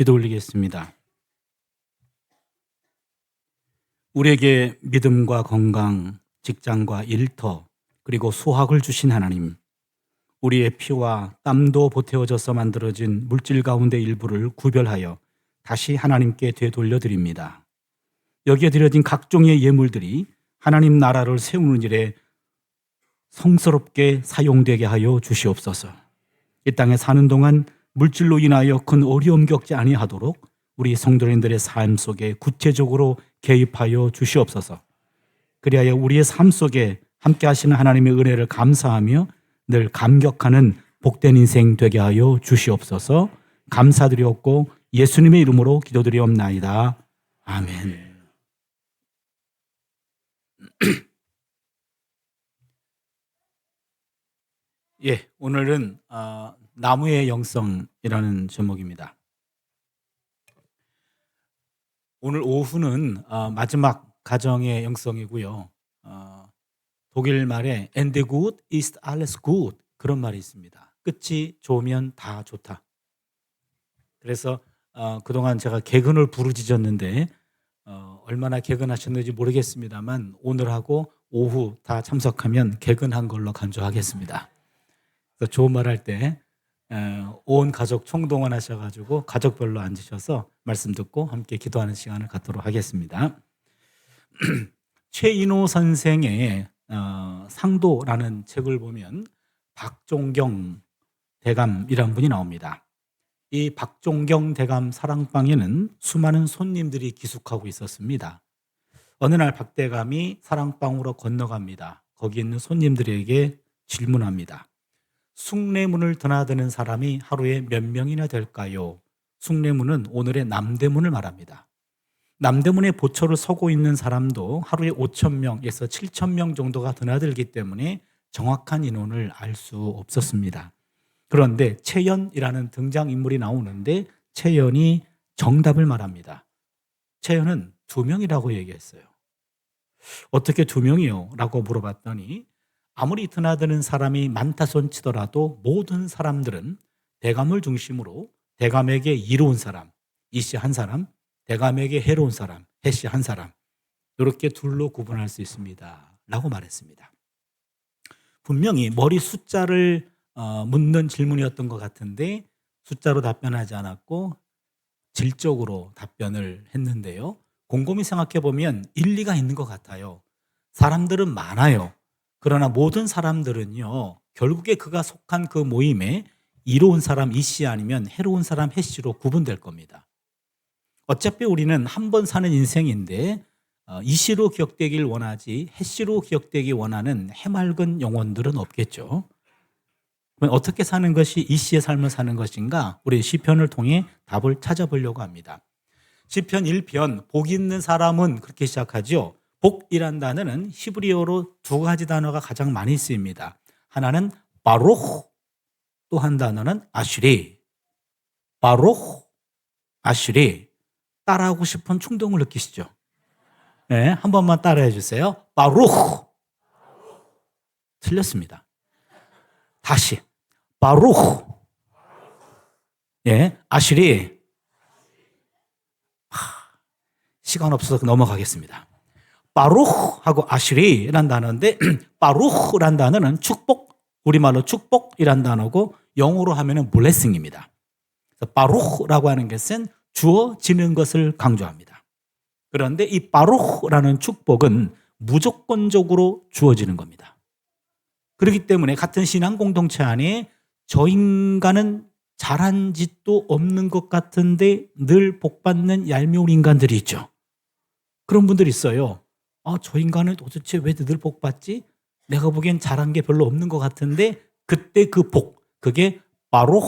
기도 올리겠습니다. 우리에게 믿음과 건강, 직장과 일터, 그리고 수확을 주신 하나님, 우리의 피와 땀도 보태어져서 만들어진 물질 가운데 일부를 구별하여 다시 하나님께 되돌려 드립니다. 여기에 드려진 각종의 예물들이 하나님 나라를 세우는 일에 성스럽게 사용되게 하여 주시옵소서. 이 땅에 사는 동안 물질로 인하여 큰 어려움 겪지 아니하도록 우리 성도님들의 삶 속에 구체적으로 개입하여 주시옵소서. 그리하여 우리의 삶 속에 함께 하시는 하나님의 은혜를 감사하며 늘 감격하는 복된 인생 되게 하여 주시옵소서. 감사드리옵고 예수님의 이름으로 기도드리옵나이다. 아멘. 예, 오늘은 나무의 영성이라는 제목입니다. 오늘 오후는 마지막 가정의 영성이고요. 독일 말에 "And good is alles gut" 그런 말이 있습니다. 끝이 좋으면 다 좋다. 그래서 그동안 제가 개근을 부르짖었는데 얼마나 개근하셨는지 모르겠습니다만 오늘하고 오후 다 참석하면 개근한 걸로 간주하겠습니다. 그래서 좋은 말 할 때 온 가족 총동원하셔가지고 가족별로 앉으셔서 말씀 듣고 함께 기도하는 시간을 갖도록 하겠습니다. 최인호 선생의 상도라는 책을 보면 박종경 대감이라는 분이 나옵니다. 이 박종경 대감 사랑방에는 수많은 손님들이 기숙하고 있었습니다. 어느 날 박 대감이 사랑방으로 건너갑니다. 거기 있는 손님들에게 질문합니다. 숭례문을 드나드는 사람이 하루에 몇 명이나 될까요? 숭례문은 오늘의 남대문을 말합니다. 남대문의 보초를 서고 있는 사람도 하루에 5,000명에서 7,000명 정도가 드나들기 때문에 정확한 인원을 알 수 없었습니다. 그런데 채연이라는 등장인물이 나오는데 채연이 정답을 말합니다. 채연은 2명이라고 얘기했어요. 어떻게 2명이요? 라고 물어봤더니 아무리 드나드는 사람이 많다 손치더라도 모든 사람들은 대감을 중심으로 대감에게 이로운 사람, 이씨 한 사람, 대감에게 해로운 사람, 해씨 한 사람, 이렇게 둘로 구분할 수 있습니다. 라고 말했습니다. 분명히 머리 숫자를 묻는 질문이었던 것 같은데 숫자로 답변하지 않았고 질적으로 답변을 했는데요. 곰곰이 생각해 보면 일리가 있는 것 같아요. 사람들은 많아요. 그러나 모든 사람들은요, 결국에 그가 속한 그 모임에 이로운 사람 이씨 아니면 해로운 사람 해씨로 구분될 겁니다. 어차피 우리는 한 번 사는 인생인데 이씨로 기억되길 원하지 해씨로 기억되기 원하는 해맑은 영혼들은 없겠죠. 그럼 어떻게 사는 것이 이씨의 삶을 사는 것인가? 우리 시편을 통해 답을 찾아보려고 합니다. 시편 1편 복 있는 사람은 그렇게 시작하죠. 복이란 단어는 히브리어로 2가지 단어가 가장 많이 쓰입니다. 하나는 바로흐, 또 한 단어는 아슈리. 바로흐, 아슈리. 따라하고 싶은 충동을 느끼시죠? 네, 한 번만 따라해 주세요. 바로흐. 틀렸습니다. 다시. 바로흐. 예, 아슈리. 시간 없어서 넘어가겠습니다. 바루흐하고 아슈리라는 단어인데 바루흐라는 단어는 축복, 우리말로 축복이라는 단어고 영어로 하면은 blessing입니다. 바루흐라고 하는 것은 주어지는 것을 강조합니다. 그런데 이 바루흐라는 축복은 무조건적으로 주어지는 겁니다. 그렇기 때문에 같은 신앙 공동체 안에 저 인간은 잘한 짓도 없는 것 같은데 늘 복받는 얄미운 인간들이 있죠. 그런 분들이 있어요. 저 인간은 도대체 왜 늘 복받지? 내가 보기엔 잘한 게 별로 없는 것 같은데 그때 그 복, 그게 바로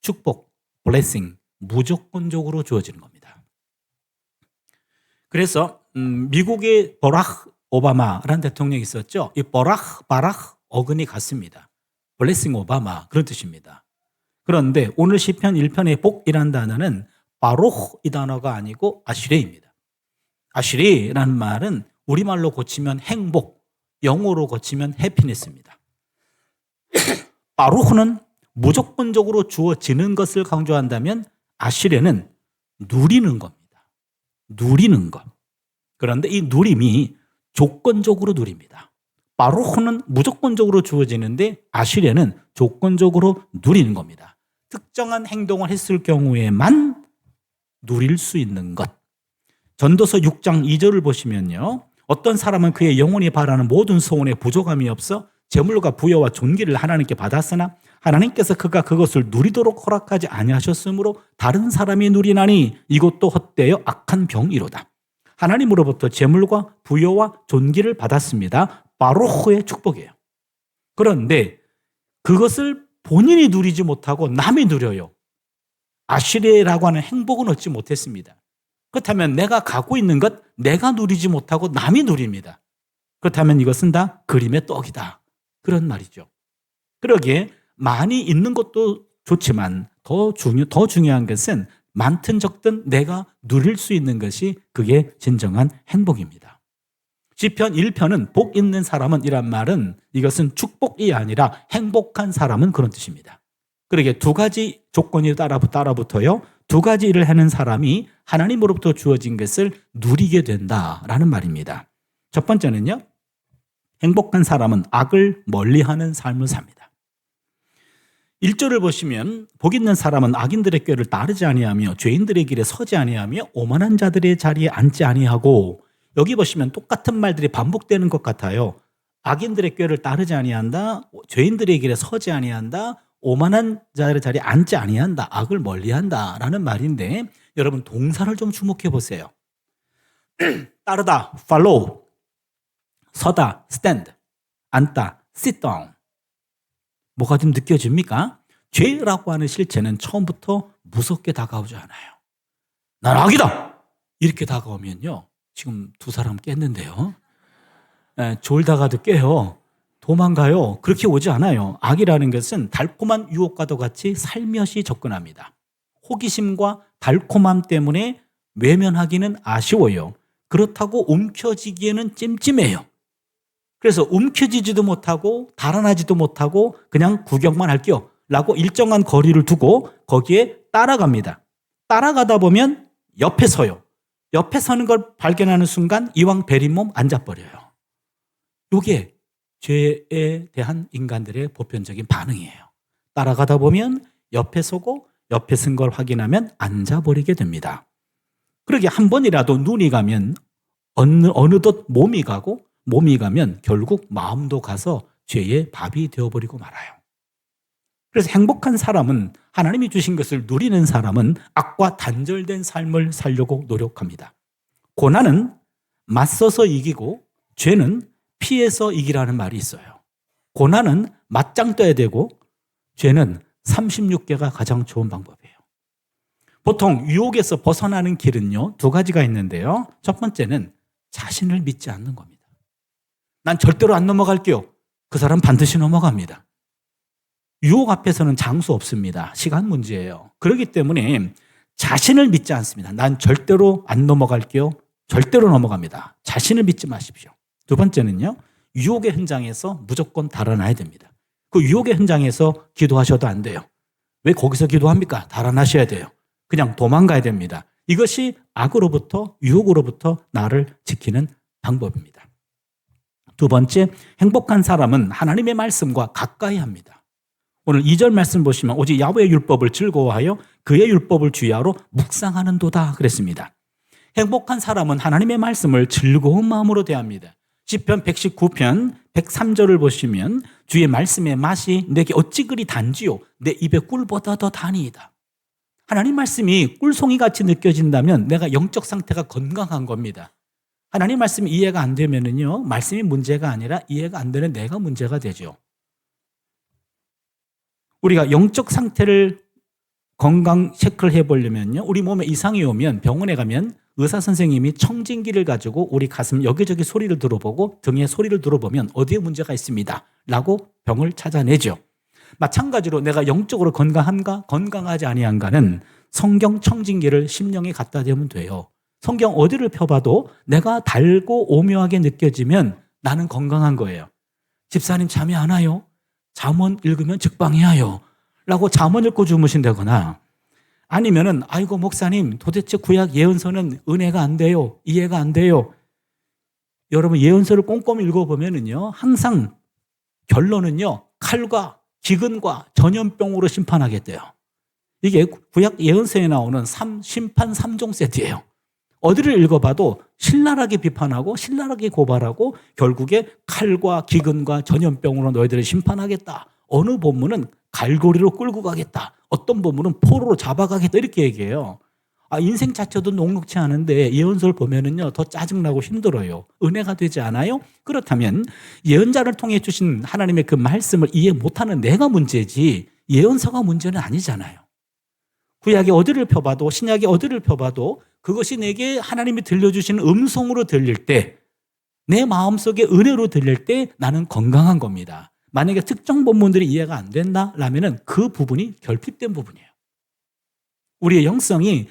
축복, blessing, 무조건적으로 주어지는 겁니다. 그래서 미국의 버락 오바마라는 대통령이 있었죠. 이 바락 어근이 같습니다. blessing 오바마 그런 뜻입니다. 그런데 오늘 시편 1편의 복이라는 단어는 바로흐 이 단어가 아니고 아슈레입니다. 아슈레라는 말은 우리말로 고치면 행복, 영어로 고치면 해피니스입니다. 바로흐는 무조건적으로 주어지는 것을 강조한다면 아실에는 누리는 겁니다. 누리는 것. 그런데 이 누림이 조건적으로 누립니다. 바로크는 무조건적으로 주어지는데 아실에는 조건적으로 누리는 겁니다. 특정한 행동을 했을 경우에만 누릴 수 있는 것. 전도서 6장 2절을 보시면요. 어떤 사람은 그의 영혼이 바라는 모든 소원에 부족함이 없어 재물과 부여와 존귀를 하나님께 받았으나 하나님께서 그가 그것을 누리도록 허락하지 아니하셨으므로 다른 사람이 누리나니 이것도 헛되어 악한 병이로다. 하나님으로부터 재물과 부여와 존귀를 받았습니다. 바로크의 축복이에요. 그런데 그것을 본인이 누리지 못하고 남이 누려요. 아시레라고 하는 행복은 얻지 못했습니다. 그렇다면 내가 갖고 있는 것 내가 누리지 못하고 남이 누립니다. 그렇다면 이것은 다 그림의 떡이다. 그런 말이죠. 그러기에 많이 있는 것도 좋지만 더 중요한 것은 많든 적든 내가 누릴 수 있는 것이 그게 진정한 행복입니다. 시편 1편은 복 있는 사람은 이란 말은 이것은 축복이 아니라 행복한 사람은 그런 뜻입니다. 그러게 두 가지 조건이 따라붙어요. 두 가지 일을 하는 사람이 하나님으로부터 주어진 것을 누리게 된다라는 말입니다. 첫 번째는요. 행복한 사람은 악을 멀리하는 삶을 삽니다. 1절을 보시면 복 있는 사람은 악인들의 꾀를 따르지 아니하며 죄인들의 길에 서지 아니하며 오만한 자들의 자리에 앉지 아니하고, 여기 보시면 똑같은 말들이 반복되는 것 같아요. 악인들의 꾀를 따르지 아니한다, 죄인들의 길에 서지 아니한다, 오만한 자들의 자리에 앉지 아니한다, 악을 멀리한다 라는 말인데 여러분 동사를 좀 주목해 보세요. 따르다, follow, 서다, stand, 앉다, sit down. 뭐가 좀 느껴집니까? 죄라고 하는 실체는 처음부터 무섭게 다가오지 않아요. 난 악이다! 이렇게 다가오면요. 지금 두 사람 깼는데요. 졸다가도 깨요. 도망가요. 그렇게 오지 않아요. 악이라는 것은 달콤한 유혹과도 같이 살며시 접근합니다. 호기심과 달콤함 때문에 외면하기는 아쉬워요. 그렇다고 움켜쥐기에는 찜찜해요. 그래서 움켜쥐지도 못하고 달아나지도 못하고 그냥 구경만 할게요 라고 일정한 거리를 두고 거기에 따라갑니다. 따라가다 보면 옆에 서요. 옆에 서는 걸 발견하는 순간 이왕 베린 몸 앉아버려요. 이게 죄에 대한 인간들의 보편적인 반응이에요. 따라가다 보면 옆에 서고 옆에 쓴 걸 확인하면 앉아버리게 됩니다. 그러게 한 번이라도 눈이 가면 어느덧 몸이 가고 몸이 가면 결국 마음도 가서 죄의 밥이 되어버리고 말아요. 그래서 행복한 사람은, 하나님이 주신 것을 누리는 사람은 악과 단절된 삶을 살려고 노력합니다. 고난은 맞서서 이기고 죄는 피해서 이기라는 말이 있어요. 고난은 맞짱 떠야 되고 죄는 36개가 가장 좋은 방법이에요. 보통 유혹에서 벗어나는 길은요, 두 가지가 있는데요. 첫 번째는 자신을 믿지 않는 겁니다. 난 절대로 안 넘어갈게요. 그 사람 반드시 넘어갑니다. 유혹 앞에서는 장수 없습니다. 시간 문제예요. 그렇기 때문에 자신을 믿지 않습니다. 난 절대로 안 넘어갈게요. 절대로 넘어갑니다. 자신을 믿지 마십시오. 두 번째는요, 유혹의 현장에서 무조건 달아나야 됩니다. 그 유혹의 현장에서 기도하셔도 안 돼요. 왜 거기서 기도합니까? 달아나셔야 돼요. 그냥 도망가야 됩니다. 이것이 악으로부터, 유혹으로부터 나를 지키는 방법입니다. 두 번째, 행복한 사람은 하나님의 말씀과 가까이 합니다. 오늘 2절 말씀 보시면 오직 야훼의 율법을 즐거워하여 그의 율법을 주야로 묵상하는도다 그랬습니다. 행복한 사람은 하나님의 말씀을 즐거운 마음으로 대합니다. 시편 119편 103절을 보시면 주의 말씀의 맛이 내게 어찌 그리 단지요 내 입에 꿀보다 더 다니이다. 하나님 말씀이 꿀송이같이 느껴진다면 내가 영적 상태가 건강한 겁니다. 하나님 말씀이 이해가 안 되면은요, 말씀이 문제가 아니라 이해가 안 되는 내가 문제가 되죠. 우리가 영적 상태를 건강 체크를 해보려면요, 우리 몸에 이상이 오면 병원에 가면 의사 선생님이 청진기를 가지고 우리 가슴 여기저기 소리를 들어보고 등에 소리를 들어보면 어디에 문제가 있습니다 라고 병을 찾아내죠. 마찬가지로 내가 영적으로 건강한가 건강하지 아니한가는 성경 청진기를 심령에 갖다 대면 돼요. 성경 어디를 펴봐도 내가 달고 오묘하게 느껴지면 나는 건강한 거예요. 집사님 잠이 안 와요? 잠언 읽으면 즉방해야요 라고 잠언 읽고 주무신다거나, 아니면은 아이고 목사님 도대체 구약 예언서는 은혜가 안 돼요. 이해가 안 돼요. 여러분 예언서를 꼼꼼히 읽어보면은요 항상 결론은요 칼과 기근과 전염병으로 심판하겠대요. 이게 구약 예언서에 나오는 심판 3종 세트예요. 어디를 읽어봐도 신랄하게 비판하고 신랄하게 고발하고 결국에 칼과 기근과 전염병으로 너희들을 심판하겠다. 어느 본문은 갈고리로 끌고 가겠다. 어떤 본문은 포로로 잡아가겠다. 이렇게 얘기해요. 인생 자체도 녹록치 않은데 예언서를 보면은요 더 짜증나고 힘들어요. 은혜가 되지 않아요? 그렇다면 예언자를 통해 주신 하나님의 그 말씀을 이해 못하는 내가 문제지 예언서가 문제는 아니잖아요. 구약의 어디를 펴봐도 신약의 어디를 펴봐도 그것이 내게 하나님이 들려주시는 음성으로 들릴 때 내 마음속에 은혜로 들릴 때 나는 건강한 겁니다. 만약에 특정 본문들이 이해가 안 된다라면은 그 부분이 결핍된 부분이에요. 우리의 영성이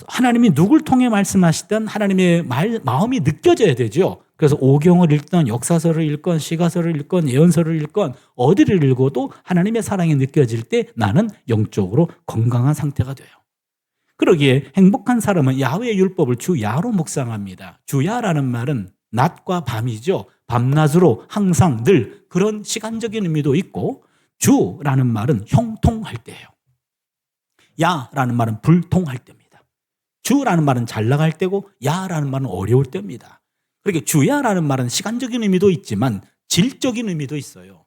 하나님이 누굴 통해 말씀하시든 하나님의 마음이 느껴져야 되죠. 그래서 오경을 읽던 역사서를 읽건 시가서를 읽건 예언서를 읽건 어디를 읽어도 하나님의 사랑이 느껴질 때 나는 영적으로 건강한 상태가 돼요. 그러기에 행복한 사람은 야훼의 율법을 주야로 묵상합니다. 주야라는 말은 낮과 밤이죠. 밤낮으로 항상 늘 그런 시간적인 의미도 있고 주라는 말은 형통할 때예요. 야라는 말은 불통할 때입니다. 주라는 말은 잘 나갈 때고 야라는 말은 어려울 때입니다. 그렇게 주야라는 말은 시간적인 의미도 있지만 질적인 의미도 있어요.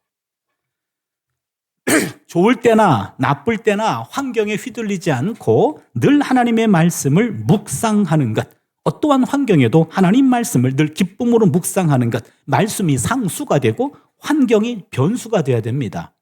좋을 때나 나쁠 때나 환경에 휘둘리지 않고 늘 하나님의 말씀을 묵상하는 것. 어떠한 환경에도 하나님 말씀을 늘 기쁨으로 묵상하는 것. 말씀이 상수가 되고 환경이 변수가 되어야 됩니다.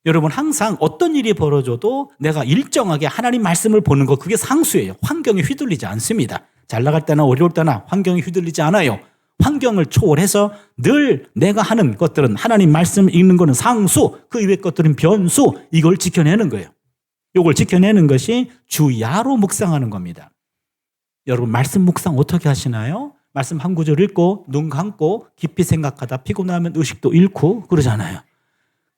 여러분 항상 어떤 일이 벌어져도 내가 일정하게 하나님 말씀을 보는 것 그게 상수예요. 환경에 휘둘리지 않습니다. 잘 나갈 때나 어려울 때나 환경에 휘둘리지 않아요. 환경을 초월해서 늘 내가 하는 것들은 하나님 말씀을 읽는 것은 상수, 그 이외의 것들은 변수, 이걸 지켜내는 거예요. 이걸 지켜내는 것이 주야로 묵상하는 겁니다. 여러분 말씀 묵상 어떻게 하시나요? 말씀 한 구절 읽고 눈 감고 깊이 생각하다 피곤하면 의식도 잃고 그러잖아요.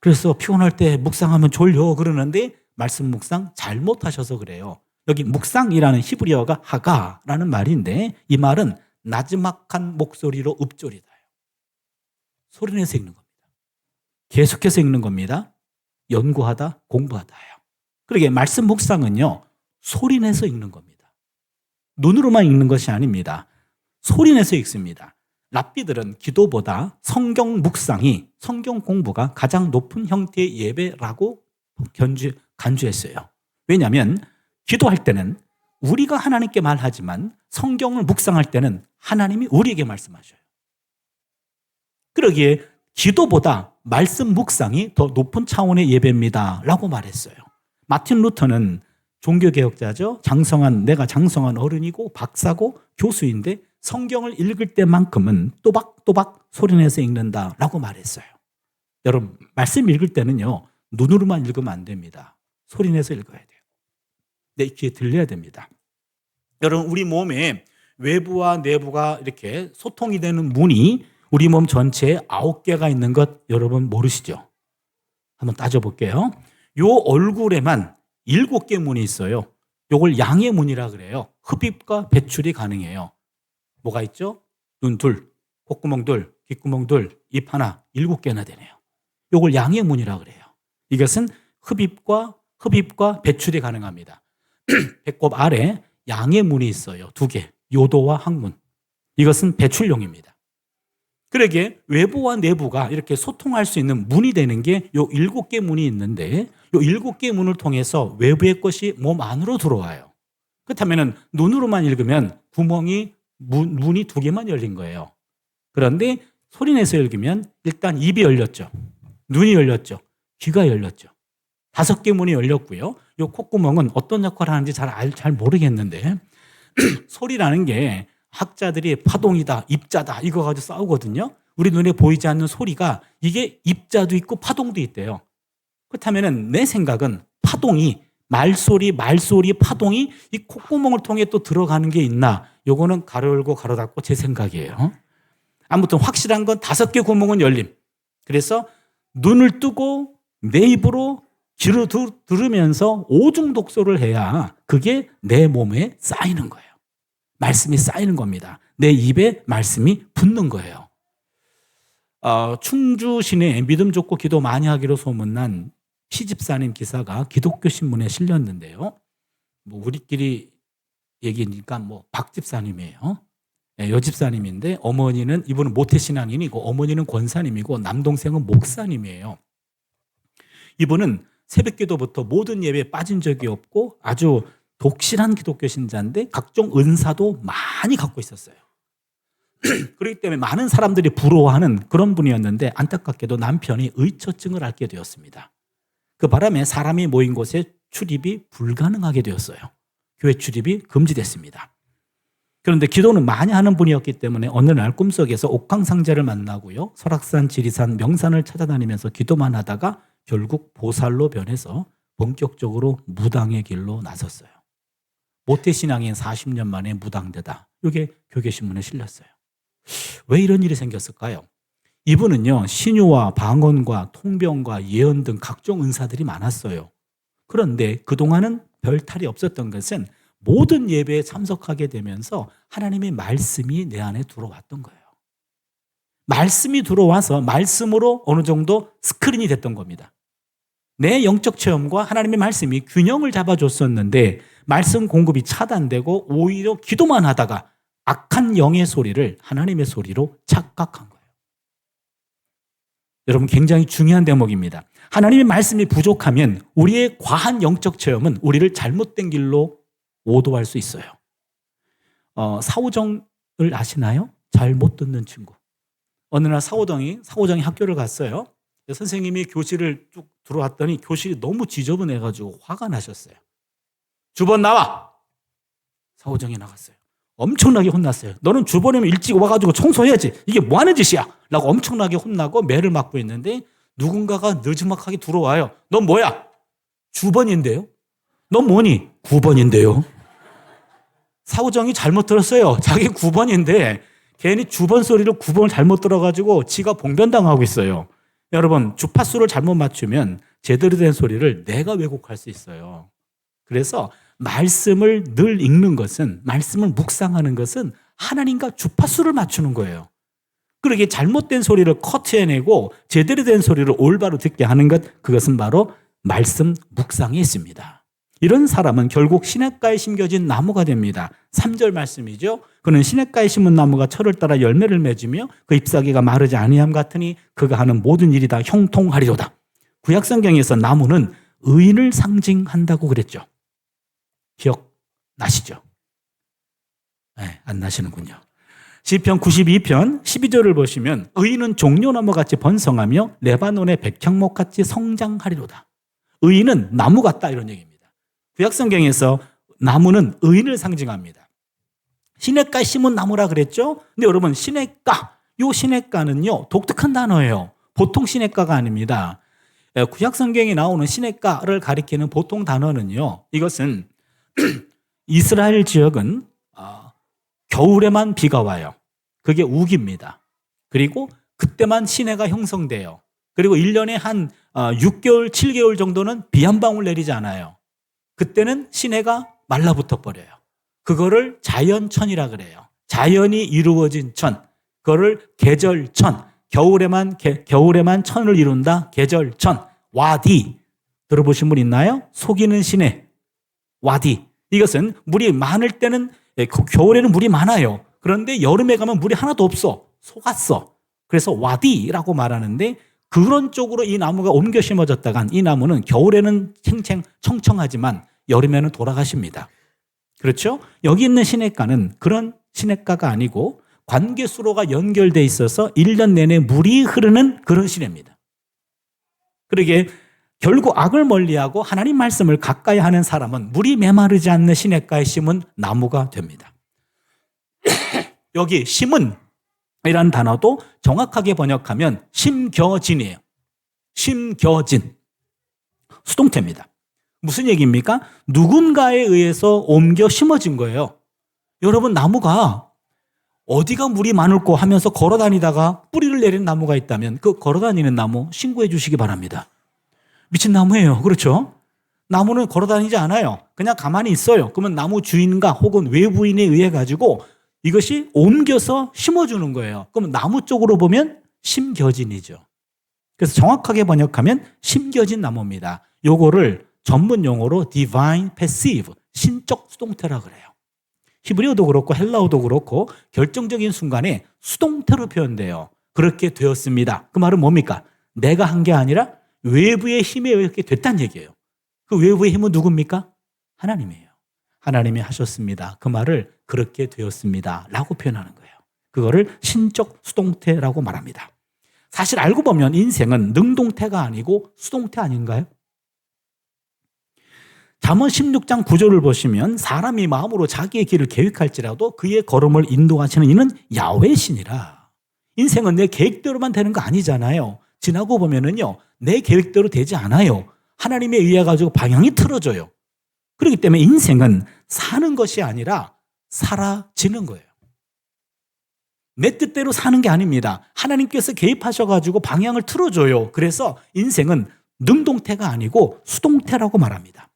그래서 피곤할 때 묵상하면 졸려 그러는데 말씀 묵상 잘못하셔서 그래요. 여기 묵상이라는 히브리어가 하가라는 말인데 이 말은 나지막한 목소리로 읊조리다. 소리내서 읽는 겁니다. 계속해서 읽는 겁니다. 연구하다, 공부하다요. 그러게 말씀 묵상은요. 소리내서 읽는 겁니다. 눈으로만 읽는 것이 아닙니다. 소리내서 읽습니다. 랍비들은 기도보다 성경 묵상이 성경 공부가 가장 높은 형태의 예배라고 간주했어요. 왜냐하면 기도할 때는 우리가 하나님께 말하지만 성경을 묵상할 때는 하나님이 우리에게 말씀하셔요. 그러기에 기도보다 말씀 묵상이 더 높은 차원의 예배입니다 라고 말했어요. 마틴 루터는 종교개혁자죠. 내가 장성한 어른이고 박사고 교수인데 성경을 읽을 때만큼은 또박또박 소리내서 읽는다라고 말했어요. 여러분 말씀 읽을 때는요 눈으로만 읽으면 안 됩니다. 소리내서 읽어야 돼요. 내 귀에 들려야 됩니다. 여러분 우리 몸에 외부와 내부가 이렇게 소통이 되는 문이 우리 몸 전체에 9개가 있는 것 여러분 모르시죠? 한번 따져볼게요. 요 얼굴에만 7개 문이 있어요. 요걸 양의 문이라 그래요. 흡입과 배출이 가능해요. 뭐가 있죠? 눈 둘, 콧구멍 둘, 귓구멍 둘, 입 하나, 7개나 되네요. 요걸 양의 문이라 그래요. 이것은 흡입과 배출이 가능합니다. 배꼽 아래 양의 문이 있어요. 2개. 요도와 항문. 이것은 배출용입니다. 그러기에 외부와 내부가 이렇게 소통할 수 있는 문이 되는 게 요 7개 문이 있는데 요 7개 문을 통해서 외부의 것이 몸 안으로 들어와요. 그렇다면 눈으로만 읽으면 문이 2개만 열린 거예요. 그런데 소리내서 읽으면 일단 입이 열렸죠. 눈이 열렸죠. 귀가 열렸죠. 5개 문이 열렸고요. 요 콧구멍은 어떤 역할을 하는지 잘 모르겠는데 소리라는 게 학자들이 파동이다, 입자다 이거 가지고 싸우거든요. 우리 눈에 보이지 않는 소리가 이게 입자도 있고 파동도 있대요. 그렇다면 내 생각은 파동이 말소리 파동이 이 콧구멍을 통해 또 들어가는 게 있나? 요거는 가로 열고 가로 닫고 제 생각이에요. 아무튼 확실한 건 5개 구멍은 열림. 그래서 눈을 뜨고 내 입으로 귀로 들으면서 오중 독서를 해야 그게 내 몸에 쌓이는 거예요. 말씀이 쌓이는 겁니다. 내 입에 말씀이 붙는 거예요. 충주 시내에 믿음 좋고 기도 많이 하기로 소문난 시집사님 기사가 기독교 신문에 실렸는데요. 뭐 우리끼리 얘기니까 뭐 박집사님이에요. 네, 여집사님인데 어머니는 이분은 모태신앙인이고 어머니는 권사님이고 남동생은 목사님이에요. 이분은 새벽기도부터 모든 예배에 빠진 적이 없고 아주 독실한 기독교 신자인데 각종 은사도 많이 갖고 있었어요. 그렇기 때문에 많은 사람들이 부러워하는 그런 분이었는데 안타깝게도 남편이 의처증을 앓게 되었습니다. 그 바람에 사람이 모인 곳에 출입이 불가능하게 되었어요. 교회 출입이 금지됐습니다. 그런데 기도는 많이 하는 분이었기 때문에 어느 날 꿈속에서 옥황상제를 만나고요. 설악산, 지리산, 명산을 찾아다니면서 기도만 하다가 결국 보살로 변해서 본격적으로 무당의 길로 나섰어요. 모태신앙인 40년 만에 무당되다. 이게 교계신문에 실렸어요. 왜 이런 일이 생겼을까요? 이분은요, 신유와 방언과 통병과 예언 등 각종 은사들이 많았어요. 그런데 그동안은 별 탈이 없었던 것은 모든 예배에 참석하게 되면서 하나님의 말씀이 내 안에 들어왔던 거예요. 말씀이 들어와서 말씀으로 어느 정도 스크린이 됐던 겁니다. 내 영적 체험과 하나님의 말씀이 균형을 잡아줬었는데 말씀 공급이 차단되고 오히려 기도만 하다가 악한 영의 소리를 하나님의 소리로 착각한 거예요. 여러분, 굉장히 중요한 대목입니다. 하나님의 말씀이 부족하면 우리의 과한 영적 체험은 우리를 잘못된 길로 오도할 수 있어요. 사오정을 아시나요? 잘 못 듣는 친구. 어느 날 사오정이 학교를 갔어요. 선생님이 교실을 쭉 들어왔더니 교실이 너무 지저분해가지고 화가 나셨어요. 주번 나와! 사오정이 나갔어요. 엄청나게 혼났어요. 너는 주번이면 일찍 와가지고 청소해야지. 이게 뭐 하는 짓이야? 라고 엄청나게 혼나고 매를 맞고 있는데 누군가가 느지막하게 들어와요. 넌 뭐야? 주번인데요. 넌 뭐니? 9번인데요. 사오정이 잘못 들었어요. 자기 9번인데 괜히 주번 소리를 9번을 잘못 들어가지고 지가 봉변당하고 있어요. 여러분, 주파수를 잘못 맞추면 제대로 된 소리를 내가 왜곡할 수 있어요. 그래서 말씀을 늘 읽는 것은, 말씀을 묵상하는 것은 하나님과 주파수를 맞추는 거예요. 그러게 잘못된 소리를 커트해내고 제대로 된 소리를 올바로 듣게 하는 것, 그것은 바로 말씀 묵상에 있습니다. 이런 사람은 결국 시냇가에 심겨진 나무가 됩니다. 3절 말씀이죠. 그는 시냇가에 심은 나무가 철을 따라 열매를 맺으며 그 잎사귀가 마르지 아니함 같으니 그가 하는 모든 일이 다 형통하리로다. 구약성경에서 나무는 의인을 상징한다고 그랬죠. 기억나시죠? 네, 안 나시는군요. 시편 92편 12절을 보시면 의인은 종려나무같이 번성하며 레바논의 백향목같이 성장하리로다. 의인은 나무 같다, 이런 얘기입니다. 구약성경에서 나무는 의인을 상징합니다. 시냇가에 심은 나무라 그랬죠? 근데 여러분, 시냇가, 요 시냇가는요 독특한 단어예요. 보통 시냇가가 아닙니다. 구약성경에 나오는 시냇가를 가리키는 보통 단어는요, 이것은 이스라엘 지역은 겨울에만 비가 와요. 그게 우기입니다. 그리고 그때만 시내가 형성돼요. 그리고 1년에 한 6개월, 7개월 정도는 비 한 방울 내리지 않아요. 그때는 시내가 말라붙어 버려요. 그거를 자연천이라 그래요. 자연이 이루어진 천. 그거를 계절천. 겨울에만 천을 이룬다. 계절천. 와디. 들어보신 분 있나요? 속이는 시내. 와디. 이것은 물이 많을 때는, 겨울에는 물이 많아요. 그런데 여름에 가면 물이 하나도 없어. 속았어. 그래서 와디라고 말하는데, 그런 쪽으로 이 나무가 옮겨 심어졌다간 이 나무는 겨울에는 청청하지만 여름에는 돌아가십니다. 그렇죠? 여기 있는 시냇가는 그런 시냇가가 아니고 관계수로가 연결돼 있어서 1년 내내 물이 흐르는 그런 시내입니다. 그러게 결국 악을 멀리하고 하나님 말씀을 가까이 하는 사람은 물이 메마르지 않는 시냇가에 심은 나무가 됩니다. 여기 심은 이라는 단어도 정확하게 번역하면 심겨진이에요. 심겨진. 수동태입니다. 무슨 얘기입니까? 누군가에 의해서 옮겨 심어진 거예요. 여러분, 나무가 어디가 물이 많을까 하면서 걸어 다니다가 뿌리를 내린 나무가 있다면 그 걸어 다니는 나무 신고해 주시기 바랍니다. 미친 나무예요. 그렇죠? 나무는 걸어다니지 않아요. 그냥 가만히 있어요. 그러면 나무 주인과 혹은 외부인에 의해 가지고 이것이 옮겨서 심어주는 거예요. 그러면 나무 쪽으로 보면 심겨진이죠. 그래서 정확하게 번역하면 심겨진 나무입니다. 요거를 전문 용어로 divine passive, 신적 수동태라 그래요. 히브리어도 그렇고 헬라어도 그렇고 결정적인 순간에 수동태로 표현돼요. 그렇게 되었습니다. 그 말은 뭡니까? 내가 한 게 아니라 외부의 힘에 의해 됐다는 얘기예요. 그 외부의 힘은 누굽니까? 하나님이에요. 하나님이 하셨습니다. 그 말을 그렇게 되었습니다 라고 표현하는 거예요. 그거를 신적 수동태라고 말합니다. 사실 알고 보면 인생은 능동태가 아니고 수동태 아닌가요? 잠언 16장 9절을 보시면 사람이 마음으로 자기의 길을 계획할지라도 그의 걸음을 인도하시는 이는 야훼시니라. 인생은 내 계획대로만 되는 거 아니잖아요. 지나고 보면은요, 내 계획대로 되지 않아요. 하나님에 의해 가지고 방향이 틀어져요. 그렇기 때문에 인생은 사는 것이 아니라 사라지는 거예요. 내 뜻대로 사는 게 아닙니다. 하나님께서 개입하셔가지고 방향을 틀어줘요. 그래서 인생은 능동태가 아니고 수동태라고 말합니다.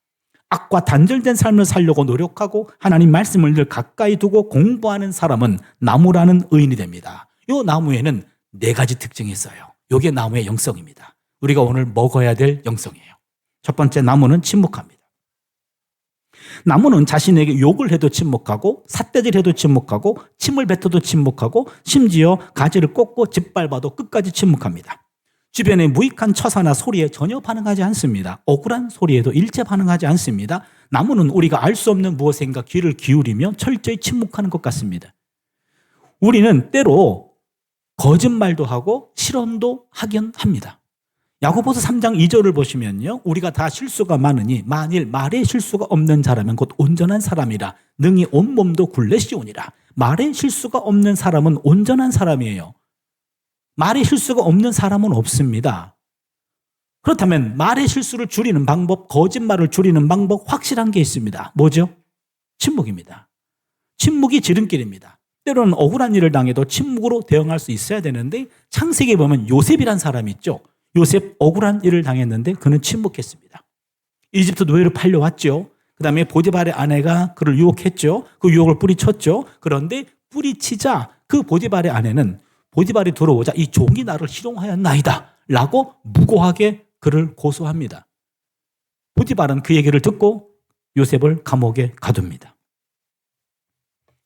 악과 단절된 삶을 살려고 노력하고 하나님 말씀을 늘 가까이 두고 공부하는 사람은 나무라는 의인이 됩니다. 이 나무에는 4가지 특징이 있어요. 이게 나무의 영성입니다. 우리가 오늘 먹어야 될 영성이에요. 첫 번째, 나무는 침묵합니다. 나무는 자신에게 욕을 해도 침묵하고 삿대질해도 침묵하고 침을 뱉어도 침묵하고 심지어 가지를 꽂고 짓밟아도 끝까지 침묵합니다. 주변의 무익한 처사나 소리에 전혀 반응하지 않습니다. 억울한 소리에도 일체 반응하지 않습니다. 나무는 우리가 알 수 없는 무엇인가 귀를 기울이며 철저히 침묵하는 것 같습니다. 우리는 때로 거짓말도 하고 실언도 하긴 합니다. 야고보서 3장 2절을 보시면요, 우리가 다 실수가 많으니 만일 말에 실수가 없는 자라면 곧 온전한 사람이라 능히 온몸도 굴레시오니라. 말에 실수가 없는 사람은 온전한 사람이에요. 말에 실수가 없는 사람은 없습니다. 그렇다면 말의 실수를 줄이는 방법, 거짓말을 줄이는 방법 확실한 게 있습니다. 뭐죠? 침묵입니다. 침묵이 지름길입니다. 때로는 억울한 일을 당해도 침묵으로 대응할 수 있어야 되는데, 창세기에 보면 요셉이란 사람이 있죠. 요셉 억울한 일을 당했는데 그는 침묵했습니다. 이집트 노예로 팔려왔죠. 그 다음에 보디발의 아내가 그를 유혹했죠. 그 유혹을 뿌리쳤죠. 그런데 뿌리치자 그 보디발의 아내는 보디발이 들어오자 이 종이 나를 희롱하였나이다 라고 무고하게 그를 고소합니다. 보디발은 그 얘기를 듣고 요셉을 감옥에 가둡니다.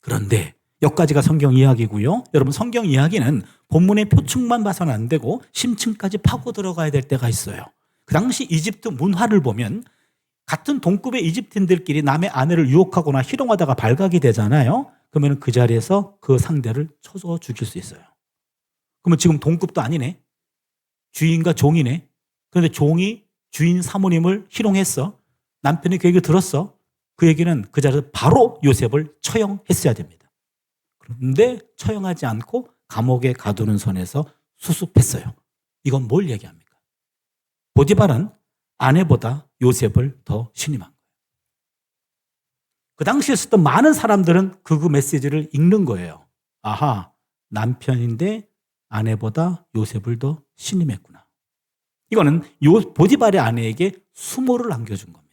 그런데 여기까지가 성경 이야기고요. 여러분, 성경 이야기는 본문의 표층만 봐서는 안 되고 심층까지 파고 들어가야 될 때가 있어요. 그 당시 이집트 문화를 보면 같은 동급의 이집트인들끼리 남의 아내를 유혹하거나 희롱하다가 발각이 되잖아요. 그러면 그 자리에서 그 상대를 쳐서 죽일 수 있어요. 그러면 지금 동급도 아니네. 주인과 종이네. 그런데 종이 주인 사모님을 희롱했어. 남편이 그 얘기를 들었어. 그 얘기는 그 자리에서 바로 요셉을 처형했어야 됩니다. 그런데 처형하지 않고 감옥에 가두는 선에서 수습했어요. 이건 뭘 얘기합니까? 보디발은 아내보다 요셉을 더 신임한 거예요. 그 당시에 있었던 많은 사람들은 그 메시지를 읽는 거예요. 아하, 남편인데 아내보다 요셉을 더 신임했구나. 이거는 보디발의 아내에게 수모를 안겨준 겁니다.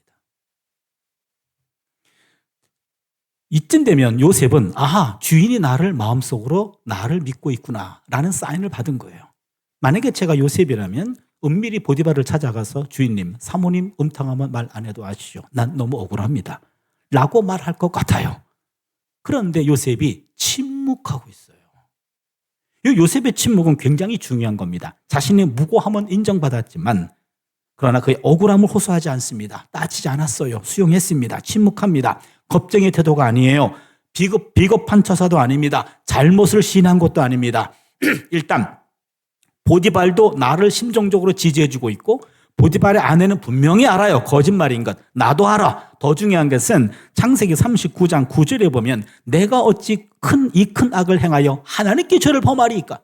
이쯤 되면 요셉은 아하, 주인이 나를 마음속으로 나를 믿고 있구나 라는 사인을 받은 거예요. 만약에 제가 요셉이라면 은밀히 보디발을 찾아가서 주인님, 사모님 음탕하면 말 안 해도 아시죠? 난 너무 억울합니다 라고 말할 것 같아요. 그런데 요셉이 침묵하고 있어요. 이 요셉의 침묵은 굉장히 중요한 겁니다. 자신의 무고함은 인정받았지만 그러나 그의 억울함을 호소하지 않습니다. 따지지 않았어요. 수용했습니다. 침묵합니다. 겁쟁이 태도가 아니에요. 비겁한 처사도 아닙니다. 잘못을 시인한 것도 아닙니다. 일단 보디발도 나를 심정적으로 지지해주고 있고 보디발의 아내는 분명히 알아요. 거짓말인 것. 나도 알아. 더 중요한 것은 창세기 39장 9절에 보면 내가 어찌 이 큰 악을 행하여 하나님께 죄를 범하리이까.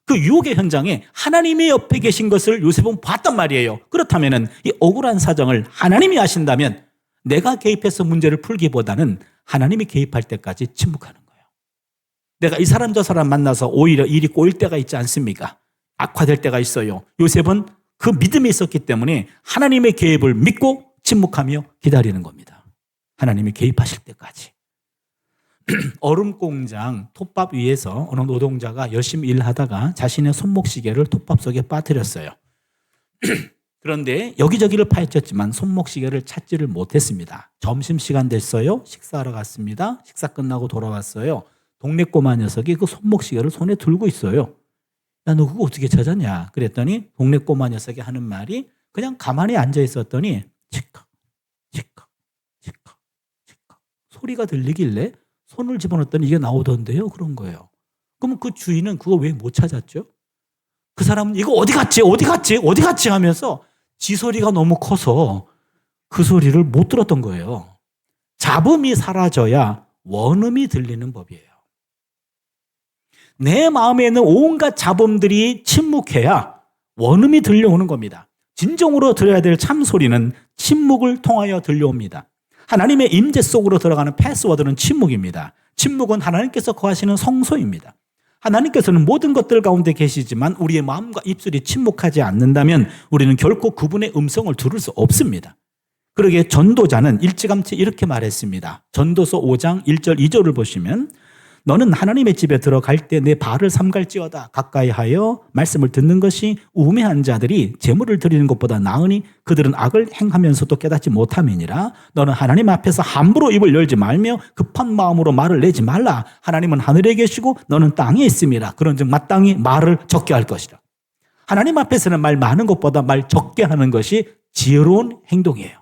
그 유혹의 현장에 하나님이 옆에 계신 것을 요셉은 봤단 말이에요. 그렇다면 이 억울한 사정을 하나님이 하신다면 내가 개입해서 문제를 풀기보다는 하나님이 개입할 때까지 침묵하는 거예요. 내가 이 사람 저 사람 만나서 오히려 일이 꼬일 때가 있지 않습니까? 악화될 때가 있어요. 요셉은 그 믿음이 있었기 때문에 하나님의 개입을 믿고 침묵하며 기다리는 겁니다. 하나님이 개입하실 때까지. 얼음 공장 톱밥 위에서 어느 노동자가 열심히 일하다가 자신의 손목시계를 톱밥 속에 빠뜨렸어요. 그런데 여기저기를 파헤쳤지만 손목시계를 찾지를 못했습니다. 점심시간 됐어요. 식사하러 갔습니다. 식사 끝나고 돌아왔어요. 동네 꼬마 녀석이 그 손목시계를 손에 들고 있어요. 야, 너 그거 어떻게 찾았냐? 그랬더니 동네 꼬마 녀석이 하는 말이 그냥 가만히 앉아 있었더니 치칵, 치칵, 치칵, 치칵 소리가 들리길래 손을 집어넣었더니 이게 나오던데요. 그런 거예요. 그러면 그 주인은 그거 왜 못 찾았죠? 그 사람은 이거 어디 갔지? 어디 갔지? 어디 갔지? 하면서 지 소리가 너무 커서 그 소리를 못 들었던 거예요. 잡음이 사라져야 원음이 들리는 법이에요. 내 마음에 있는 온갖 잡음들이 침묵해야 원음이 들려오는 겁니다. 진정으로 들어야 될 참소리는 침묵을 통하여 들려옵니다. 하나님의 임재 속으로 들어가는 패스워드는 침묵입니다. 침묵은 하나님께서 거하시는 성소입니다. 하나님께서는 모든 것들 가운데 계시지만 우리의 마음과 입술이 침묵하지 않는다면 우리는 결코 그분의 음성을 들을 수 없습니다. 그러기에 전도자는 일찌감치 이렇게 말했습니다. 전도서 5장 1절 2절을 보시면 너는 하나님의 집에 들어갈 때 내 발을 삼갈지어다. 가까이 하여 말씀을 듣는 것이 우매한 자들이 재물을 드리는 것보다 나으니 그들은 악을 행하면서도 깨닫지 못함이니라. 너는 하나님 앞에서 함부로 입을 열지 말며 급한 마음으로 말을 내지 말라. 하나님은 하늘에 계시고 너는 땅에 있음이라. 그런즉 마땅히 말을 적게 할 것이라. 하나님 앞에서는 말 많은 것보다 말 적게 하는 것이 지혜로운 행동이에요.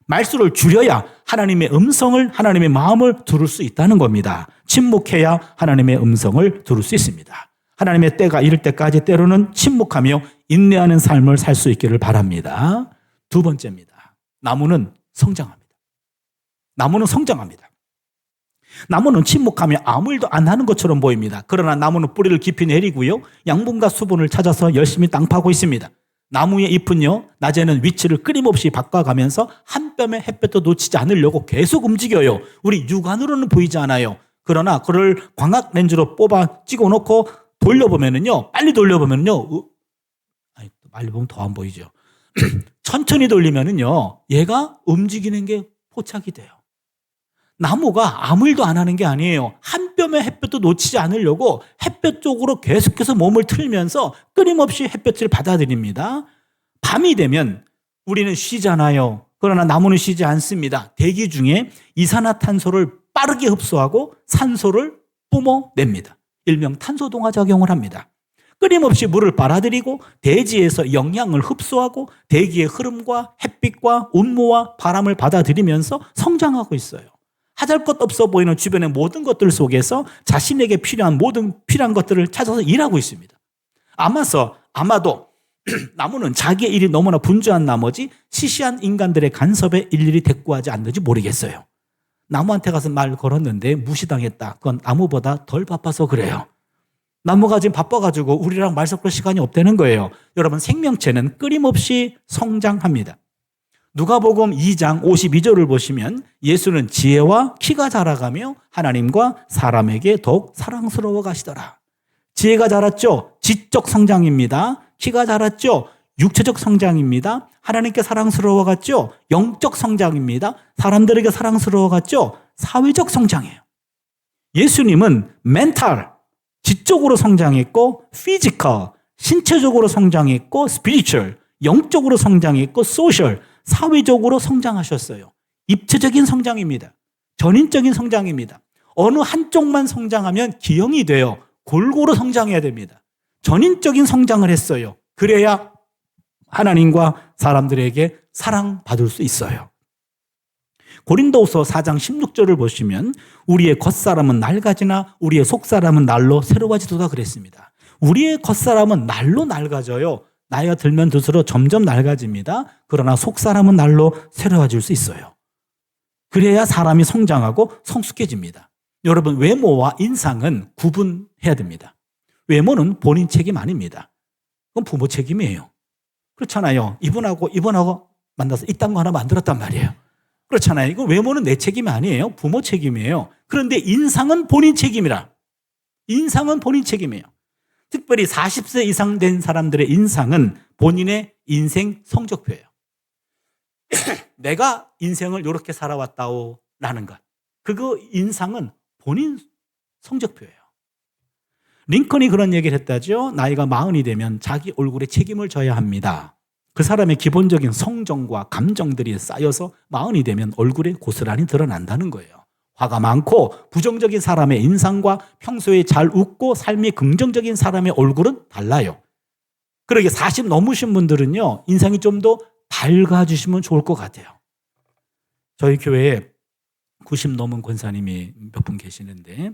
말수를 줄여야 하나님의 음성을, 하나님의 마음을 들을 수 있다는 겁니다. 침묵해야 하나님의 음성을 들을 수 있습니다. 하나님의 때가 이를 때까지 때로는 침묵하며 인내하는 삶을 살 수 있기를 바랍니다. 두 번째입니다. 나무는 성장합니다. 나무는 성장합니다. 나무는 침묵하며 아무 일도 안 하는 것처럼 보입니다. 그러나 나무는 뿌리를 깊이 내리고요. 양분과 수분을 찾아서 열심히 땅 파고 있습니다. 나무의 잎은요, 낮에는 위치를 끊임없이 바꿔가면서 한 뼘의 햇볕도 놓치지 않으려고 계속 움직여요. 우리 육안으로는 보이지 않아요. 그러나 그를 광학 렌즈로 뽑아 찍어놓고 돌려보면은요, 빨리 돌려보면은요, 빨리 보면 더 안 보이죠. 천천히 돌리면은요, 얘가 움직이는 게 포착이 돼요. 나무가 아무 일도 안 하는 게 아니에요. 한 뼘의 햇볕도 놓치지 않으려고 햇볕 쪽으로 계속해서 몸을 틀면서 끊임없이 햇볕을 받아들입니다. 밤이 되면 우리는 쉬잖아요. 그러나 나무는 쉬지 않습니다. 대기 중에 이산화탄소를 빠르게 흡수하고 산소를 뿜어냅니다. 일명 탄소동화작용을 합니다. 끊임없이 물을 빨아들이고 대지에서 영양을 흡수하고 대기의 흐름과 햇빛과 온도와 바람을 받아들이면서 성장하고 있어요. 하잘것없어 보이는 주변의 모든 것들 속에서 자신에게 필요한 것들을 찾아서 일하고 있습니다. 아마도 나무는 자기의 일이 너무나 분주한 나머지 시시한 인간들의 간섭에 일일이 대꾸하지 않는지 모르겠어요. 나무한테 가서 말 걸었는데 무시당했다. 그건 나무보다 덜 바빠서 그래요. 나무가 지금 바빠가지고 우리랑 말 섞을 시간이 없다는 거예요. 여러분, 생명체는 끊임없이 성장합니다. 누가복음 2장 52절을 보시면 예수는 지혜와 키가 자라가며 하나님과 사람에게 더욱 사랑스러워 가시더라. 지혜가 자랐죠? 지적 성장입니다. 키가 자랐죠? 육체적 성장입니다. 하나님께 사랑스러워 갔죠? 영적 성장입니다. 사람들에게 사랑스러워 갔죠? 사회적 성장이에요. 예수님은 멘탈, 지적으로 성장했고, 피지컬, 신체적으로 성장했고, 스피리추얼, 영적으로 성장했고, 소셜, 사회적으로 성장하셨어요. 입체적인 성장입니다. 전인적인 성장입니다. 어느 한쪽만 성장하면 기형이 돼요. 골고루 성장해야 됩니다. 전인적인 성장을 했어요. 그래야 하나님과 사람들에게 사랑받을 수 있어요. 고린도후서 4장 16절을 보시면 우리의 겉사람은 낡아지나 우리의 속사람은 날로 새로워지도다 그랬습니다. 우리의 겉사람은 날로 낡아져요. 나이가 들면 들수록 점점 낡아집니다. 그러나 속사람은 날로 새로워질 수 있어요. 그래야 사람이 성장하고 성숙해집니다. 여러분, 외모와 인상은 구분해야 됩니다. 외모는 본인 책임 아닙니다. 그건 부모 책임이에요. 그렇잖아요. 이분하고 만나서 이딴 거 하나 만들었단 말이에요. 그렇잖아요. 이거 외모는 내 책임이 아니에요. 부모 책임이에요. 그런데 인상은 본인 책임이라. 인상은 본인 책임이에요. 특별히 40세 이상 된 사람들의 인상은 본인의 인생 성적표예요. 내가 인생을 이렇게 살아왔다오 라는 것. 그거 인상은 본인 성적표예요. 링컨이 그런 얘기를 했다죠. 나이가 40이 되면 자기 얼굴에 책임을 져야 합니다. 그 사람의 기본적인 성정과 감정들이 쌓여서 40이 되면 얼굴에 고스란히 드러난다는 거예요. 화가 많고 부정적인 사람의 인상과 평소에 잘 웃고 삶이 긍정적인 사람의 얼굴은 달라요. 그러게 40 넘으신 분들은요, 인상이 좀 더 밝아지시면 좋을 것 같아요. 저희 교회에 90 넘은 권사님이 몇 분 계시는데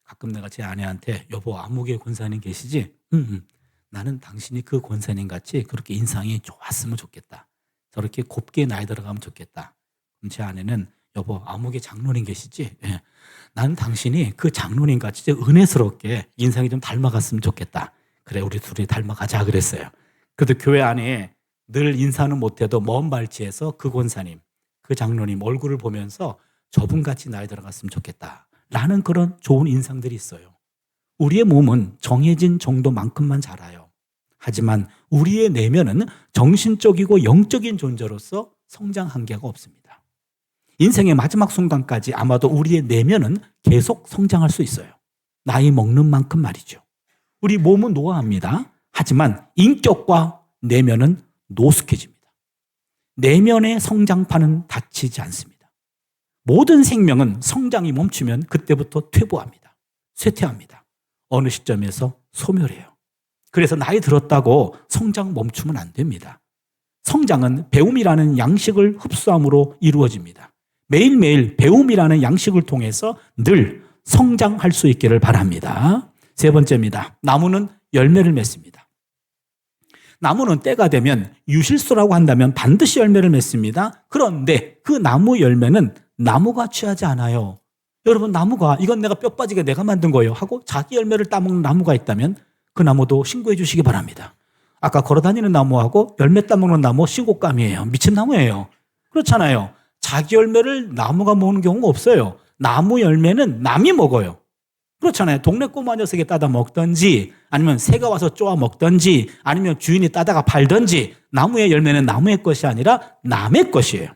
가끔 내가 제 아내한테 여보 아무개 권사님 계시지? 나는 당신이 그 권사님 같이 그렇게 인상이 좋았으면 좋겠다. 저렇게 곱게 나이 들어가면 좋겠다. 그럼 제 아내는 여보 아무개 장로님 계시지? 예. 나는 당신이 그 장로님 같이 은혜스럽게 인상이 좀 닮아갔으면 좋겠다. 그래 우리 둘이 닮아가자 그랬어요. 그래도 교회 안에 늘 인사는 못해도 먼 발치에서 그 권사님, 그 장로님 얼굴을 보면서 저분같이 나이 들어갔으면 좋겠다 라는 그런 좋은 인상들이 있어요. 우리의 몸은 정해진 정도만큼만 자라요. 하지만 우리의 내면은 정신적이고 영적인 존재로서 성장 한계가 없습니다. 인생의 마지막 순간까지 아마도 우리의 내면은 계속 성장할 수 있어요. 나이 먹는 만큼 말이죠. 우리 몸은 노화합니다. 하지만 인격과 내면은 노숙해집니다. 내면의 성장판은 닫히지 않습니다. 모든 생명은 성장이 멈추면 그때부터 퇴보합니다. 쇠퇴합니다. 어느 시점에서 소멸해요. 그래서 나이 들었다고 성장 멈추면 안 됩니다. 성장은 배움이라는 양식을 흡수함으로 이루어집니다. 매일매일 배움이라는 양식을 통해서 늘 성장할 수 있기를 바랍니다. 세 번째입니다. 나무는 열매를 맺습니다. 나무는 때가 되면 유실수라고 한다면 반드시 열매를 맺습니다. 그런데 그 나무 열매는 나무가 취하지 않아요. 여러분 나무가 이건 내가 뼈 빠지게 내가 만든 거예요 하고 자기 열매를 따먹는 나무가 있다면 그 나무도 신고해 주시기 바랍니다. 아까 걸어다니는 나무하고 열매 따먹는 나무 신고감이에요. 미친 나무예요. 그렇잖아요. 자기 열매를 나무가 먹는 경우가 없어요. 나무 열매는 남이 먹어요. 그렇잖아요. 동네 꼬마 녀석이 따다 먹던지 아니면 새가 와서 쪼아 먹던지 아니면 주인이 따다가 팔던지 나무의 열매는 나무의 것이 아니라 남의 것이에요.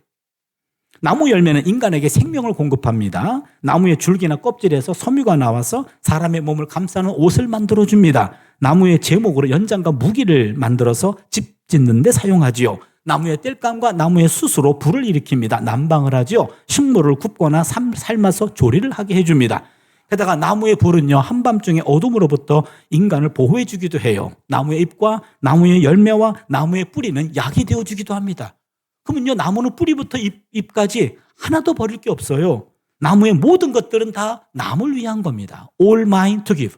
나무 열매는 인간에게 생명을 공급합니다. 나무의 줄기나 껍질에서 섬유가 나와서 사람의 몸을 감싸는 옷을 만들어줍니다. 나무의 제목으로 연장과 무기를 만들어서 집 짓는 데 사용하지요. 나무의 땔감과 나무의 숯으로 불을 일으킵니다. 난방을 하지요. 식물을 굽거나 삶아서 조리를 하게 해줍니다. 게다가 나무의 불은요 한밤중에 어둠으로부터 인간을 보호해 주기도 해요. 나무의 잎과 나무의 열매와 나무의 뿌리는 약이 되어주기도 합니다. 그러면요 나무는 뿌리부터 잎까지 하나도 버릴 게 없어요. 나무의 모든 것들은 다 남을 위한 겁니다. All mine to give.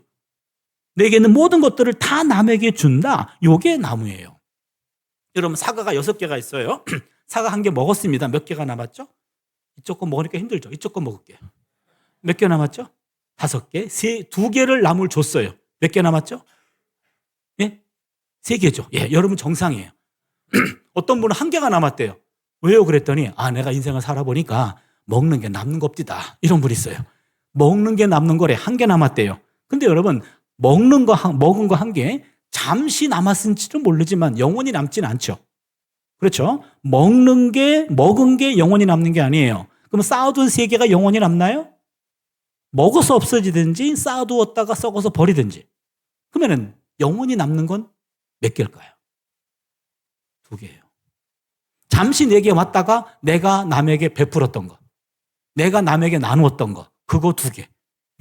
내게 있는 모든 것들을 다 남에게 준다. 이게 나무예요. 여러분 사과가 6개가 있어요. 사과 1개 먹었습니다. 몇 개가 남았죠? 이쪽 거 먹으니까 힘들죠. 이쪽 거 먹을게요. 몇 개 남았죠? 5개. 2개를 나무를 줬어요. 몇 개 남았죠? 예? 3개죠. 예, 여러분 정상이에요. 어떤 분은 1개가 남았대요. 왜요? 그랬더니 내가 인생을 살아보니까 먹는 게 남는 겁디다. 이런 분 있어요. 먹는 게 남는 거래. 1개 남았대요. 근데 여러분 먹은 거 1개 잠시 남았을지는 모르지만 영원히 남지는 않죠. 그렇죠? 먹은 게 영원히 남는 게 아니에요. 그럼 쌓아둔 3개가 영원히 남나요? 먹어서 없어지든지 쌓아두었다가 썩어서 버리든지. 그러면 영원히 남는 건 몇 개일까요? 2개예요. 잠시 내게 왔다가 내가 남에게 베풀었던 것, 내가 남에게 나누었던 것, 그거 2개.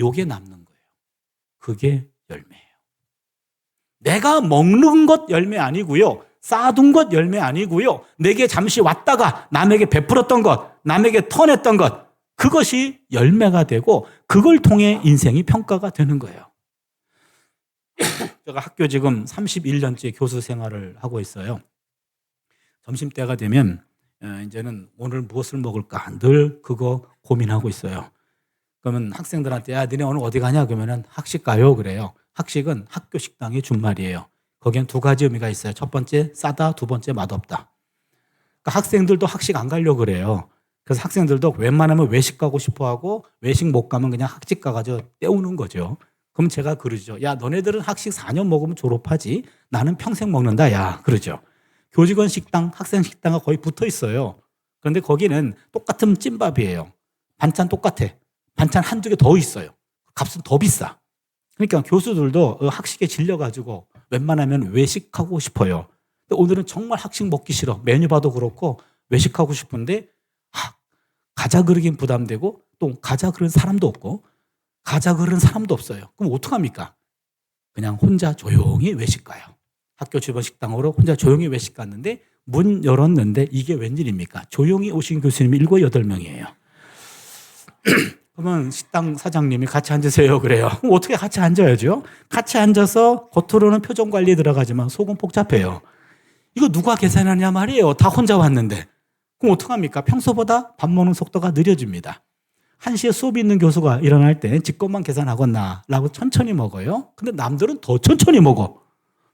요게 남는 거예요. 그게 열매예요. 내가 먹는 것 열매 아니고요. 쌓아둔 것 열매 아니고요. 내게 잠시 왔다가 남에게 베풀었던 것, 남에게 터냈던 것, 그것이 열매가 되고 그걸 통해 인생이 평가가 되는 거예요. 제가 학교 지금 31년째 교수 생활을 하고 있어요. 점심때가 되면 이제는 오늘 무엇을 먹을까 늘 그거 고민하고 있어요. 그러면 학생들한테 니네 오늘 어디 가냐 그러면 학식 가요 그래요. 학식은 학교 식당의 준말이에요. 거기엔 2가지 의미가 있어요. 첫 번째 싸다, 2번째 맛없다. 그러니까 학생들도 학식 안 가려고 그래요. 그래서 학생들도 웬만하면 외식 가고 싶어하고 외식 못 가면 그냥 학식 가가지고 때우는 거죠. 그럼 제가 그러죠. 야 너네들은 학식 4년 먹으면 졸업하지 나는 평생 먹는다 야 그러죠. 교직원 식당, 학생 식당과 거의 붙어 있어요. 그런데 거기는 똑같은 찐밥이에요. 반찬 똑같아. 반찬 한두 개 더 있어요. 값은 더 비싸. 그러니까 교수들도 학식에 질려가지고 웬만하면 외식하고 싶어요. 근데 오늘은 정말 학식 먹기 싫어. 메뉴 봐도 그렇고 외식하고 싶은데 가자 그러긴 부담되고 또 가자 그런 사람도 없고 가자 그런 사람도 없어요. 그럼 어떡합니까? 그냥 혼자 조용히 외식 가요. 학교 주변 식당으로 혼자 조용히 외식 갔는데 문 열었는데 이게 웬일입니까? 조용히 오신 교수님이 7, 8명이에요. 그러면 식당 사장님이 같이 앉으세요 그래요. 그럼 어떻게 같이 앉아야죠? 같이 앉아서 겉으로는 표정 관리 들어가지만 속은 복잡해요. 이거 누가 계산하냐 말이에요. 다 혼자 왔는데. 그럼 어떡합니까? 평소보다 밥 먹는 속도가 느려집니다. 1시에 수업이 있는 교수가 일어날 때 지 것만 계산하겠나 라고 천천히 먹어요. 근데 남들은 더 천천히 먹어.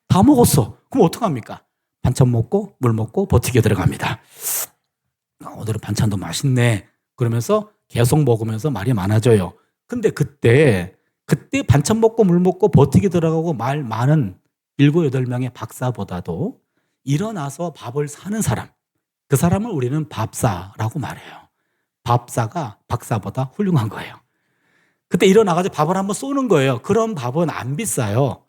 다 먹었어. 그럼 어떡합니까? 반찬 먹고 물 먹고 버티게 들어갑니다. 오늘은 반찬도 맛있네. 그러면서 계속 먹으면서 말이 많아져요. 근데 그때 반찬 먹고 물 먹고 버티게 들어가고 말 많은 7, 8명의 박사보다도 일어나서 밥을 사는 사람, 그 사람을 우리는 밥사라고 말해요. 밥사가 박사보다 훌륭한 거예요. 그때 일어나가지고 밥을 한번 쏘는 거예요. 그런 밥은 안 비싸요.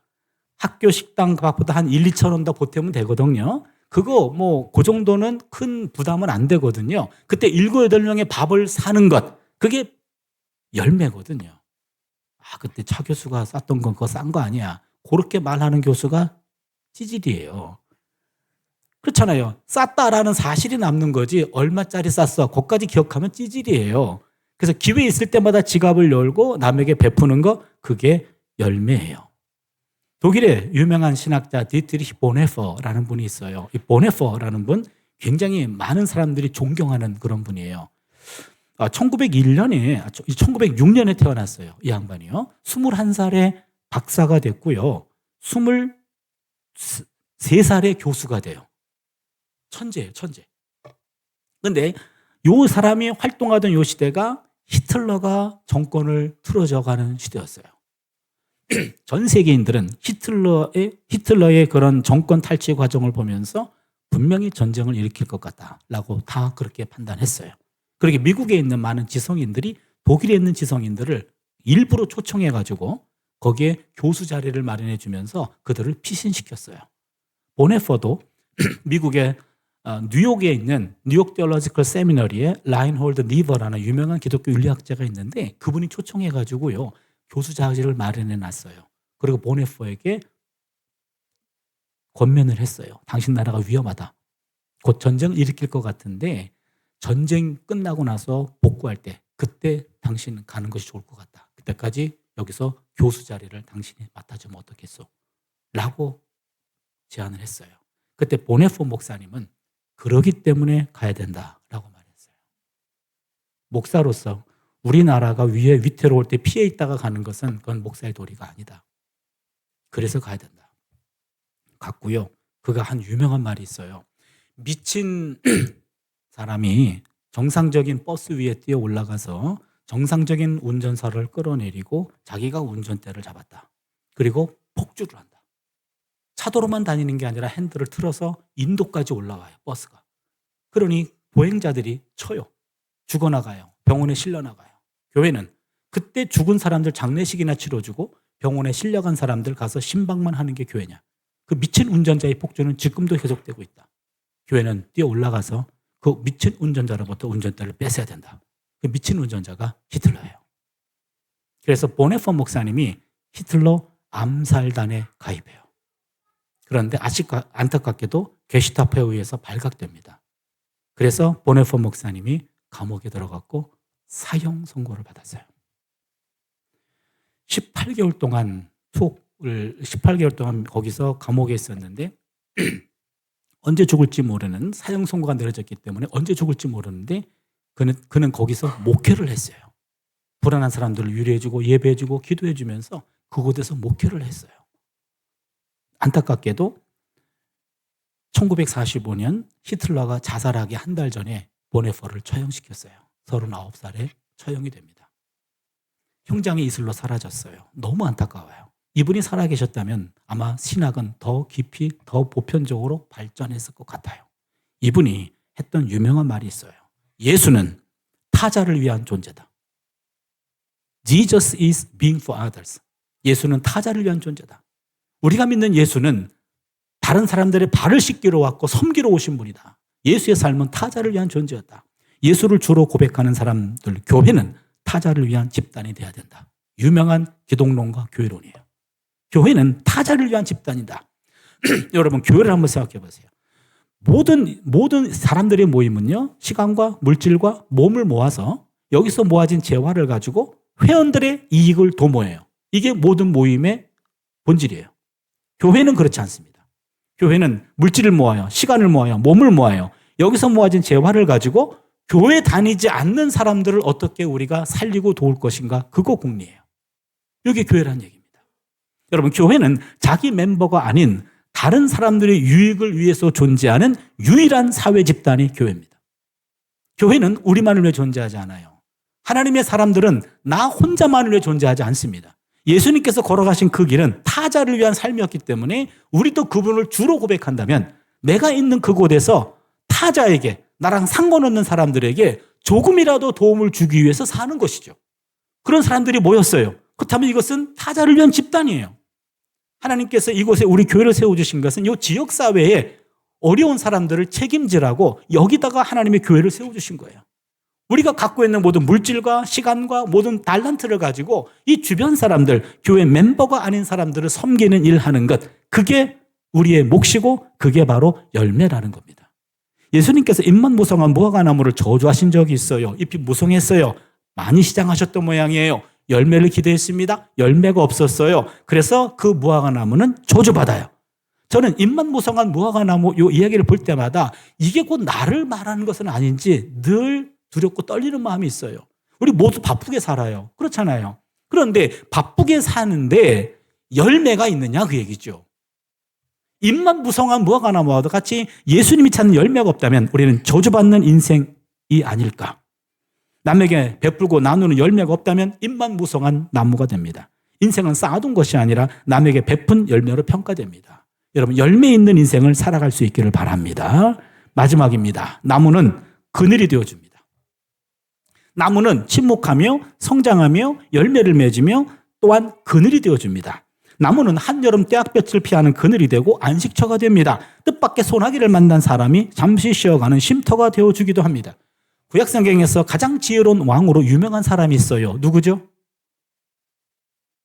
학교 식당 밥보다 한 1, 2천 원 더 보태면 되거든요. 그거 그 정도는 큰 부담은 안 되거든요. 그때 7, 8명의 밥을 사는 것, 그게 열매거든요. 그때 차 교수가 쌌던 건 그거 싼 거 아니야. 그렇게 말하는 교수가 찌질이에요. 그렇잖아요. 쌌다라는 사실이 남는 거지 얼마짜리 쌌어. 그것까지 기억하면 찌질이에요. 그래서 기회 있을 때마다 지갑을 열고 남에게 베푸는 거, 그게 열매예요. 독일의 유명한 신학자 디트리히 보네퍼라는 분이 있어요. 이 보네퍼라는 분 굉장히 많은 사람들이 존경하는 그런 분이에요. 1906년에 태어났어요. 이 양반이요. 21살에 박사가 됐고요. 23살에 교수가 돼요. 천재예요, 천재. 근데 요 사람이 활동하던 요 시대가 히틀러가 정권을 틀어져가는 시대였어요. 전 세계인들은 히틀러의 그런 정권 탈취 과정을 보면서 분명히 전쟁을 일으킬 것 같다라고 다 그렇게 판단했어요. 그렇게 미국에 있는 많은 지성인들이 독일에 있는 지성인들을 일부러 초청해가지고 거기에 교수 자리를 마련해 주면서 그들을 피신시켰어요. 보네퍼도 미국의 뉴욕에 있는 뉴욕 테올로지컬 세미너리에 라인홀드 니버라는 유명한 기독교 윤리학자가 있는데 그분이 초청해가지고요 교수 자리를 마련해 놨어요. 그리고 보네퍼에게 권면을 했어요. 당신 나라가 위험하다. 곧 전쟁을 일으킬 것 같은데 전쟁 끝나고 나서 복구할 때 그때 당신 가는 것이 좋을 것 같다. 그때까지 여기서 교수 자리를 당신이 맡아주면 어떻겠소? 라고 제안을 했어요. 그때 보네퍼 목사님은 그러기 때문에 가야 된다라고 말했어요. 목사로서 우리나라가 위태로울 때 피해 있다가 가는 것은 그건 목사의 도리가 아니다. 그래서 가야 된다. 갔고요. 그가 한 유명한 말이 있어요. 미친 사람이 정상적인 버스 위에 뛰어 올라가서 정상적인 운전사를 끌어내리고 자기가 운전대를 잡았다. 그리고 폭주를 한다. 차도로만 다니는 게 아니라 핸들을 틀어서 인도까지 올라와요. 버스가. 그러니 보행자들이 쳐요. 죽어나가요. 병원에 실려나가요. 교회는 그때 죽은 사람들 장례식이나 치러주고 병원에 실려간 사람들 가서 신방만 하는 게 교회냐. 그 미친 운전자의 폭주는 지금도 계속되고 있다. 교회는 뛰어 올라가서 그 미친 운전자로부터 운전대를 뺏어야 된다. 그 미친 운전자가 히틀러예요. 그래서 보네퍼 목사님이 히틀러 암살단에 가입해요. 그런데 안타깝게도 게슈타포에 의해서 발각됩니다. 그래서 보네퍼 목사님이 감옥에 들어갔고 사형 선고를 받았어요. 18개월 동안 18개월 동안 거기서 감옥에 있었는데 언제 죽을지 모르는 사형 선고가 내려졌기 때문에 언제 죽을지 모르는데 그는 거기서 목회를 했어요. 불안한 사람들을 위로해주고 예배해주고 기도해주면서 그곳에서 목회를 했어요. 안타깝게도 1945년 히틀러가 자살하기 한 달 전에 보네퍼를 처형시켰어요. 39살에 처형이 됩니다. 형장의 이슬로 사라졌어요. 너무 안타까워요. 이분이 살아계셨다면 아마 신학은 더 깊이 더 보편적으로 발전했을 것 같아요. 이분이 했던 유명한 말이 있어요. 예수는 타자를 위한 존재다. Jesus is being for others. 예수는 타자를 위한 존재다. 우리가 믿는 예수는 다른 사람들의 발을 씻기로 왔고 섬기러 오신 분이다. 예수의 삶은 타자를 위한 존재였다. 예수를 주로 고백하는 사람들, 교회는 타자를 위한 집단이 돼야 된다. 유명한 기독론과 교회론이에요. 교회는 타자를 위한 집단이다. 여러분, 교회를 한번 생각해 보세요. 모든 사람들의 모임은요, 시간과 물질과 몸을 모아서 여기서 모아진 재화를 가지고 회원들의 이익을 도모해요. 이게 모든 모임의 본질이에요. 교회는 그렇지 않습니다. 교회는 물질을 모아요. 시간을 모아요. 몸을 모아요. 여기서 모아진 재화를 가지고 교회 다니지 않는 사람들을 어떻게 우리가 살리고 도울 것인가, 그거 궁리해요. 이게 교회라는 얘기입니다. 여러분, 교회는 자기 멤버가 아닌 다른 사람들의 유익을 위해서 존재하는 유일한 사회 집단이 교회입니다. 교회는 우리만을 위해 존재하지 않아요. 하나님의 사람들은 나 혼자만을 위해 존재하지 않습니다. 예수님께서 걸어가신 그 길은 타자를 위한 삶이었기 때문에 우리도 그분을 주로 고백한다면 내가 있는 그곳에서 타자에게, 나랑 상관없는 사람들에게 조금이라도 도움을 주기 위해서 사는 것이죠. 그런 사람들이 모였어요. 그렇다면 이것은 타자를 위한 집단이에요. 하나님께서 이곳에 우리 교회를 세워주신 것은 이 지역사회에 어려운 사람들을 책임지라고 여기다가 하나님의 교회를 세워주신 거예요. 우리가 갖고 있는 모든 물질과 시간과 모든 달란트를 가지고 이 주변 사람들, 교회 멤버가 아닌 사람들을 섬기는 일을 하는 것, 그게 우리의 몫이고 그게 바로 열매라는 겁니다. 예수님께서 잎만 무성한 무화과나무를 저주하신 적이 있어요. 잎이 무성했어요. 많이 시장하셨던 모양이에요. 열매를 기대했습니다. 열매가 없었어요. 그래서 그 무화과나무는 저주받아요. 저는 잎만 무성한 무화과나무 이 이야기를 볼 때마다 이게 곧 나를 말하는 것은 아닌지 늘 두렵고 떨리는 마음이 있어요. 우리 모두 바쁘게 살아요. 그렇잖아요. 그런데 바쁘게 사는데 열매가 있느냐, 그 얘기죠. 잎만 무성한 무화과나무와 같이 예수님이 찾는 열매가 없다면 우리는 저주받는 인생이 아닐까. 남에게 베풀고 나누는 열매가 없다면 잎만 무성한 나무가 됩니다. 인생은 쌓아둔 것이 아니라 남에게 베푼 열매로 평가됩니다. 여러분, 열매 있는 인생을 살아갈 수 있기를 바랍니다. 마지막입니다. 나무는 그늘이 되어줍니다. 나무는 침묵하며 성장하며 열매를 맺으며 또한 그늘이 되어줍니다. 나무는 한여름 떼약볕을 피하는 그늘이 되고 안식처가 됩니다. 뜻밖의 소나기를 만난 사람이 잠시 쉬어가는 쉼터가 되어주기도 합니다. 구약성경에서 가장 지혜로운 왕으로 유명한 사람이 있어요. 누구죠?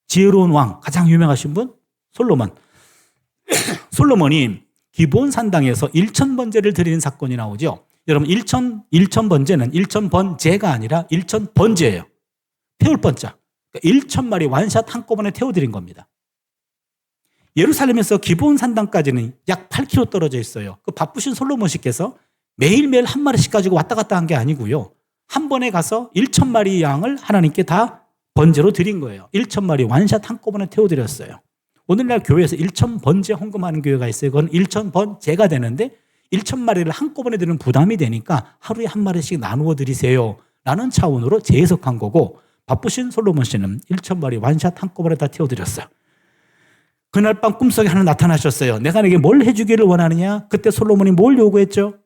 지혜로운 왕, 가장 유명하신 분? 솔로몬. 솔로몬이 기브온 산당에서 1000번제를 드리는 사건이 나오죠. 여러분, 1000번제는 1000번제가 아니라 1000번제예요. 태울 번자. 그러니까 1000마리 완샷 한꺼번에 태워드린 겁니다. 예루살렘에서 기브온 산당까지는 약 8km 떨어져 있어요. 그 바쁘신 솔로몬 씨께서 매일매일 한 마리씩 가지고 왔다 갔다 한 게 아니고요. 한 번에 가서 1000마리 양을 하나님께 다 번제로 드린 거예요. 1000마리 완샷 한꺼번에 태워드렸어요. 오늘날 교회에서 1000번제 헌금하는 교회가 있어요. 그건 1000번제가 되는데 1000마리를 한꺼번에 드리는 부담이 되니까 하루에 한 마리씩 나누어 드리세요 라는 차원으로 재해석한 거고, 바쁘신 솔로몬 씨는 1000마리 완샷 한꺼번에 다 태워드렸어요. 그날 밤 꿈속에 하나 나타나셨어요. 내가 내게 뭘 해주기를 원하느냐? 그때 솔로몬이 뭘 요구했죠?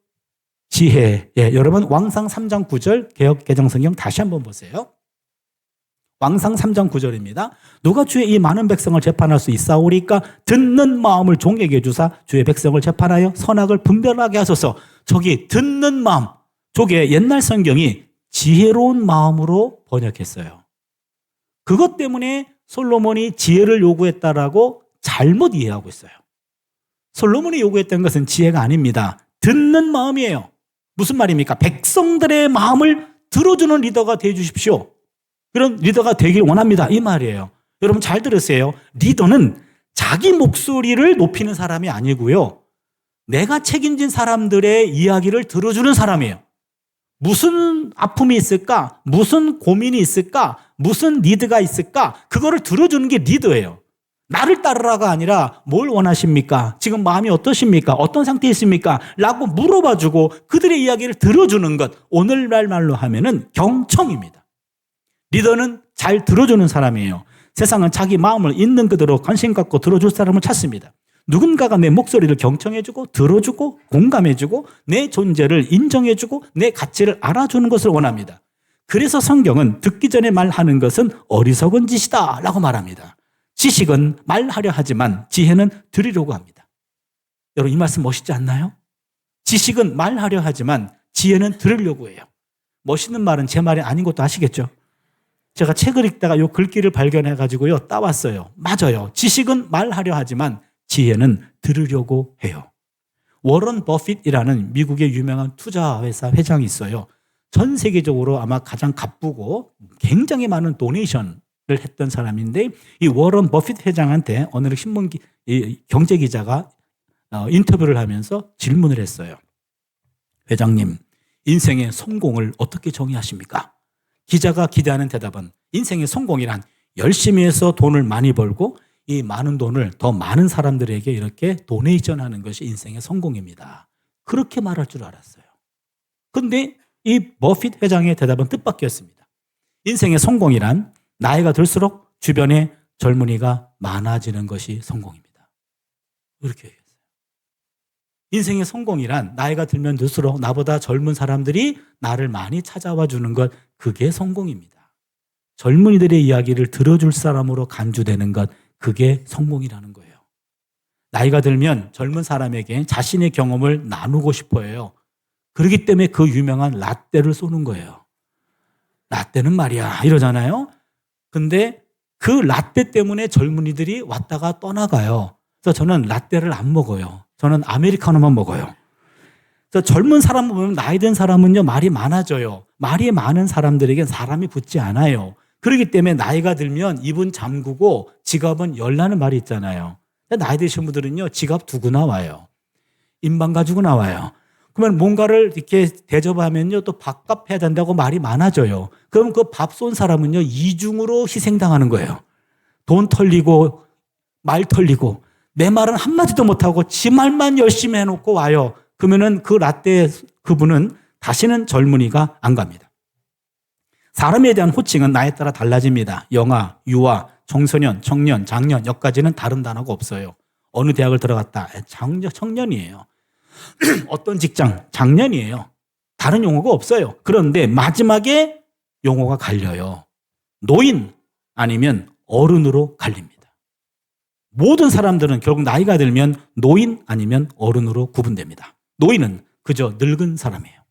지혜. 예, 여러분 왕상 3장 9절 개역 개정성경 다시 한번 보세요. 왕상 3장 9절입니다. 누가 주의 이 많은 백성을 재판할 수 있사오리까? 듣는 마음을 종에게 주사 주의 백성을 재판하여 선악을 분별하게 하소서. 저기 듣는 마음, 저게 옛날 성경이 지혜로운 마음으로 번역했어요. 그것 때문에 솔로몬이 지혜를 요구했다라고 잘못 이해하고 있어요. 솔로몬이 요구했던 것은 지혜가 아닙니다. 듣는 마음이에요. 무슨 말입니까? 백성들의 마음을 들어주는 리더가 되어 주십시오. 그런 리더가 되길 원합니다. 이 말이에요. 여러분 잘 들으세요. 리더는 자기 목소리를 높이는 사람이 아니고요. 내가 책임진 사람들의 이야기를 들어주는 사람이에요. 무슨 아픔이 있을까? 무슨 고민이 있을까? 무슨 니드가 있을까? 그거를 들어주는 게 리더예요. 나를 따르라가 아니라 뭘 원하십니까? 지금 마음이 어떠십니까? 어떤 상태에 있습니까? 라고 물어봐주고 그들의 이야기를 들어주는 것, 오늘날 말로 하면은 경청입니다. 리더는 잘 들어주는 사람이에요. 세상은 자기 마음을 있는 그대로 관심 갖고 들어줄 사람을 찾습니다. 누군가가 내 목소리를 경청해주고 들어주고 공감해주고 내 존재를 인정해주고 내 가치를 알아주는 것을 원합니다. 그래서 성경은 듣기 전에 말하는 것은 어리석은 짓이다 라고 말합니다. 지식은 말하려 하지만 지혜는 들으려고 합니다. 여러분, 이 말씀 멋있지 않나요? 지식은 말하려 하지만 지혜는 들으려고 해요. 멋있는 말은 제 말이 아닌 것도 아시겠죠? 제가 책을 읽다가 이 글귀를 발견해가지고요 따왔어요. 맞아요. 지식은 말하려 하지만 지혜는 들으려고 해요. 워런 버핏이라는 미국의 유명한 투자회사 회장이 있어요. 전 세계적으로 아마 가장 갚고 굉장히 많은 도네이션을 했던 사람인데, 이 워런 버핏 회장한테 어느 신문 경제기자가 인터뷰를 하면서 질문을 했어요. 회장님, 인생의 성공을 어떻게 정의하십니까? 기자가 기대하는 대답은 인생의 성공이란 열심히 해서 돈을 많이 벌고 이 많은 돈을 더 많은 사람들에게 이렇게 도네이션 하는 것이 인생의 성공입니다. 그렇게 말할 줄 알았어요. 그런데 이 버핏 회장의 대답은 뜻밖이었습니다. 인생의 성공이란 나이가 들수록 주변에 젊은이가 많아지는 것이 성공입니다. 이렇게 얘기했어요. 인생의 성공이란 나이가 들면 들수록 나보다 젊은 사람들이 나를 많이 찾아와 주는 것, 그게 성공입니다. 젊은이들의 이야기를 들어줄 사람으로 간주되는 것, 그게 성공이라는 거예요. 나이가 들면 젊은 사람에게 자신의 경험을 나누고 싶어 해요. 그렇기 때문에 그 유명한 라떼를 쏘는 거예요. 라떼는 말이야 이러잖아요. 근데 그 라떼 때문에 젊은이들이 왔다가 떠나가요. 그래서 저는 라떼를 안 먹어요. 저는 아메리카노만 먹어요. 그래서 젊은 사람 보면 나이 든 사람은요 말이 많아져요. 말이 많은 사람들에겐 사람이 붙지 않아요. 그렇기 때문에 나이가 들면 입은 잠그고 지갑은 열라는 말이 있잖아요. 나이 드신 분들은요 지갑 두고 나와요. 인방 가지고 나와요. 그러면 뭔가를 이렇게 대접하면요 또 밥값 해야 된다고 말이 많아져요. 그럼 그 밥 쏜 사람은요 이중으로 희생당하는 거예요. 돈 털리고 말 털리고, 내 말은 한마디도 못하고 지 말만 열심히 해놓고 와요. 그러면은 그 라떼 그분은 다시는 젊은이가 안 갑니다. 사람에 대한 호칭은 나이에 따라 달라집니다. 영아, 유아, 청소년, 청년, 장년, 여기까지는 다른 단어가 없어요. 어느 대학을 들어갔다, 청년이에요. 어떤 직장, 장년이에요. 다른 용어가 없어요. 그런데 마지막에 용어가 갈려요. 노인 아니면 어른으로 갈립니다. 모든 사람들은 결국 나이가 들면 노인 아니면 어른으로 구분됩니다. 노인은 그저 늙은 사람이에요.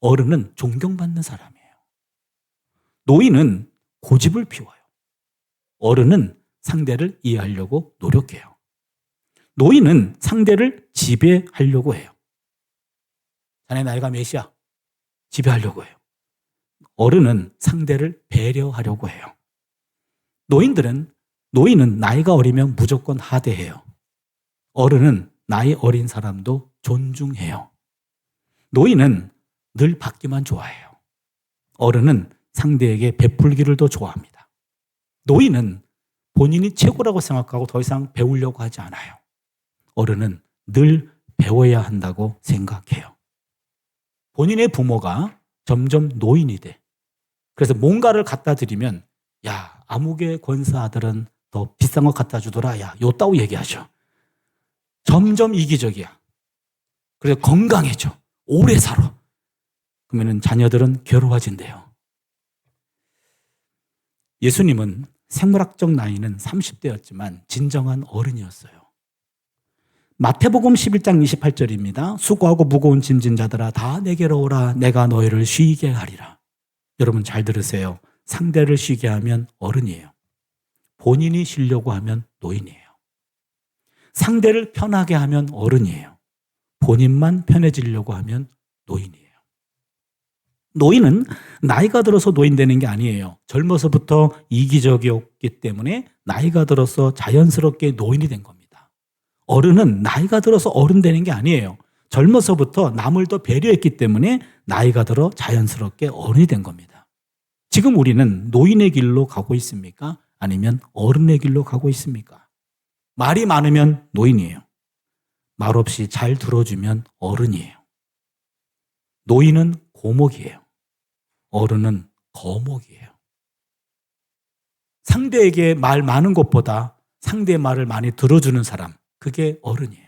어른은 존경받는 사람이에요. 노인은 고집을 피워요. 어른은 상대를 이해하려고 노력해요. 노인은 상대를 지배하려고 해요. 자네 나이가 몇이야? 지배하려고 해요. 어른은 상대를 배려하려고 해요. 노인은 나이가 어리면 무조건 하대해요. 어른은 나이 어린 사람도 존중해요. 노인은 늘 받기만 좋아해요. 어른은 상대에게 베풀기를 더 좋아합니다. 노인은 본인이 최고라고 생각하고 더 이상 배우려고 하지 않아요. 어른은 늘 배워야 한다고 생각해요. 본인의 부모가 점점 노인이 돼. 그래서 뭔가를 갖다 드리면 야, 아무개 권사 아들은 더 비싼 거 갖다 주더라. 야, 요따고 얘기하죠. 점점 이기적이야. 그래서 건강해져. 오래 살아. 그러면 자녀들은 괴로워진대요. 예수님은 생물학적 나이는 30대였지만 진정한 어른이었어요. 마태복음 11장 28절입니다. 수고하고 무거운 짐진 자들아 다 내게로 오라. 내가 너희를 쉬게 하리라. 여러분 잘 들으세요. 상대를 쉬게 하면 어른이에요. 본인이 쉬려고 하면 노인이에요. 상대를 편하게 하면 어른이에요. 본인만 편해지려고 하면 노인이에요. 노인은 나이가 들어서 노인 되는 게 아니에요. 젊어서부터 이기적이었기 때문에 나이가 들어서 자연스럽게 노인이 된 겁니다. 어른은 나이가 들어서 어른 되는 게 아니에요. 젊어서부터 남을 더 배려했기 때문에 나이가 들어 자연스럽게 어른이 된 겁니다. 지금 우리는 노인의 길로 가고 있습니까? 아니면 어른의 길로 가고 있습니까? 말이 많으면 노인이에요. 말 없이 잘 들어주면 어른이에요. 노인은 고목이에요. 어른은 거목이에요. 상대에게 말 많은 것보다 상대의 말을 많이 들어주는 사람, 그게 어른이에요.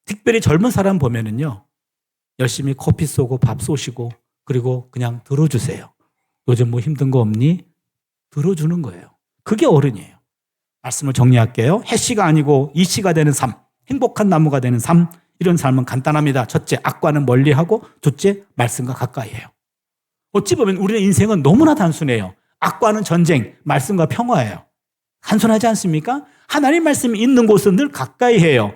특별히 젊은 사람 보면은요, 열심히 커피 쏘고 밥 쏘시고 그리고 그냥 들어주세요. 요즘 뭐 힘든 거 없니? 들어주는 거예요. 그게 어른이에요. 말씀을 정리할게요. 해씨가 아니고 이씨가 되는 삶, 행복한 나무가 되는 삶, 이런 삶은 간단합니다. 첫째, 악과는 멀리하고, 둘째, 말씀과 가까이해요. 어찌 보면 우리의 인생은 너무나 단순해요. 악과는 전쟁, 말씀과 평화예요. 단순하지 않습니까? 하나님 말씀이 있는 곳은 늘 가까이 해요.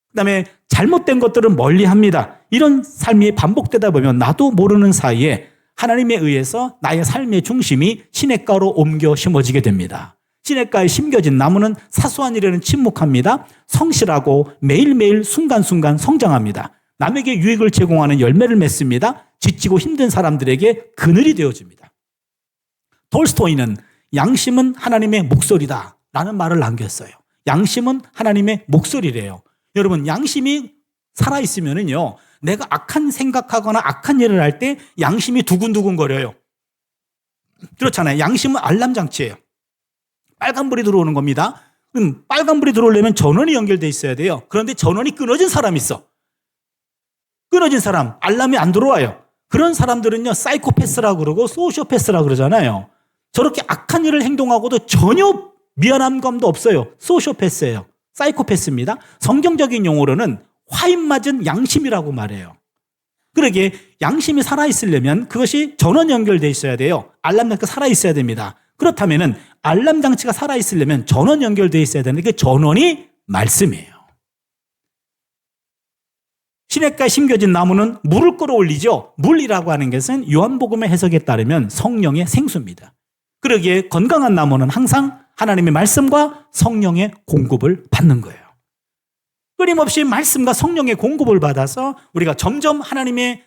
그다음에 잘못된 것들은 멀리합니다. 이런 삶이 반복되다 보면 나도 모르는 사이에 하나님에 의해서 나의 삶의 중심이 시냇가로 옮겨 심어지게 됩니다. 시냇가에 심겨진 나무는 사소한 일에는 침묵합니다. 성실하고 매일매일 순간순간 성장합니다. 남에게 유익을 제공하는 열매를 맺습니다. 지치고 힘든 사람들에게 그늘이 되어줍니다. 톨스토이는 양심은 하나님의 목소리다 라는 말을 남겼어요. 양심은 하나님의 목소리래요. 여러분, 양심이 살아있으면요, 내가 악한 생각하거나 악한 일을 할 때 양심이 두근두근 거려요. 그렇잖아요. 양심은 알람장치예요. 빨간불이 들어오는 겁니다. 빨간불이 들어오려면 전원이 연결되어 있어야 돼요. 그런데 전원이 끊어진 사람이 있어. 끊어진 사람, 알람이 안 들어와요. 그런 사람들은요, 사이코패스라고 그러고 소시오패스라고 그러잖아요. 저렇게 악한 일을 행동하고도 전혀 미안한 감도 없어요. 소시오패스예요. 사이코패스입니다. 성경적인 용어로는 화인 맞은 양심이라고 말해요. 그러게 양심이 살아있으려면 그것이 전원 연결되어 있어야 돼요. 알람 장치가 살아있어야 됩니다. 그렇다면 알람 장치가 살아있으려면 전원 연결되어 있어야 되는데 그 전원이 말씀이에요. 시냇가에 심겨진 나무는 물을 끌어올리죠. 물이라고 하는 것은 요한복음의 해석에 따르면 성령의 생수입니다. 그러기에 건강한 나무는 항상 하나님의 말씀과 성령의 공급을 받는 거예요. 끊임없이 말씀과 성령의 공급을 받아서 우리가 점점 하나님의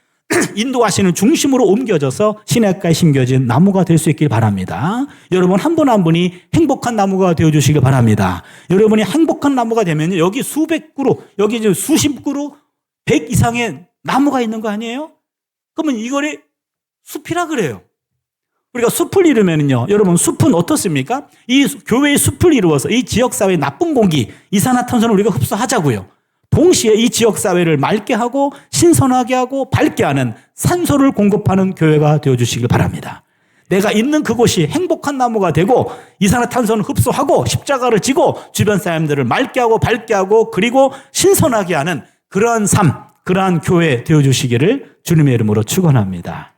인도하시는 중심으로 옮겨져서 시냇가에 심겨진 나무가 될 수 있길 바랍니다. 여러분 한 분 한 분이 행복한 나무가 되어주시길 바랍니다. 여러분이 행복한 나무가 되면 여기 수백 그루, 여기 이제 수십 그루, 100 이상의 나무가 있는 거 아니에요? 그러면 이거를 숲이라 그래요. 우리가 숲을 이루면요, 여러분 숲은 어떻습니까? 이 교회의 숲을 이루어서 이 지역사회의 나쁜 공기, 이산화탄소를 우리가 흡수하자고요. 동시에 이 지역사회를 맑게 하고 신선하게 하고 밝게 하는 산소를 공급하는 교회가 되어주시길 바랍니다. 내가 있는 그곳이 행복한 나무가 되고 이산화탄소는 흡수하고 십자가를 지고 주변 사람들을 맑게 하고 밝게 하고 그리고 신선하게 하는 그러한 삶, 그러한 교회 되어주시기를 주님의 이름으로 축원합니다.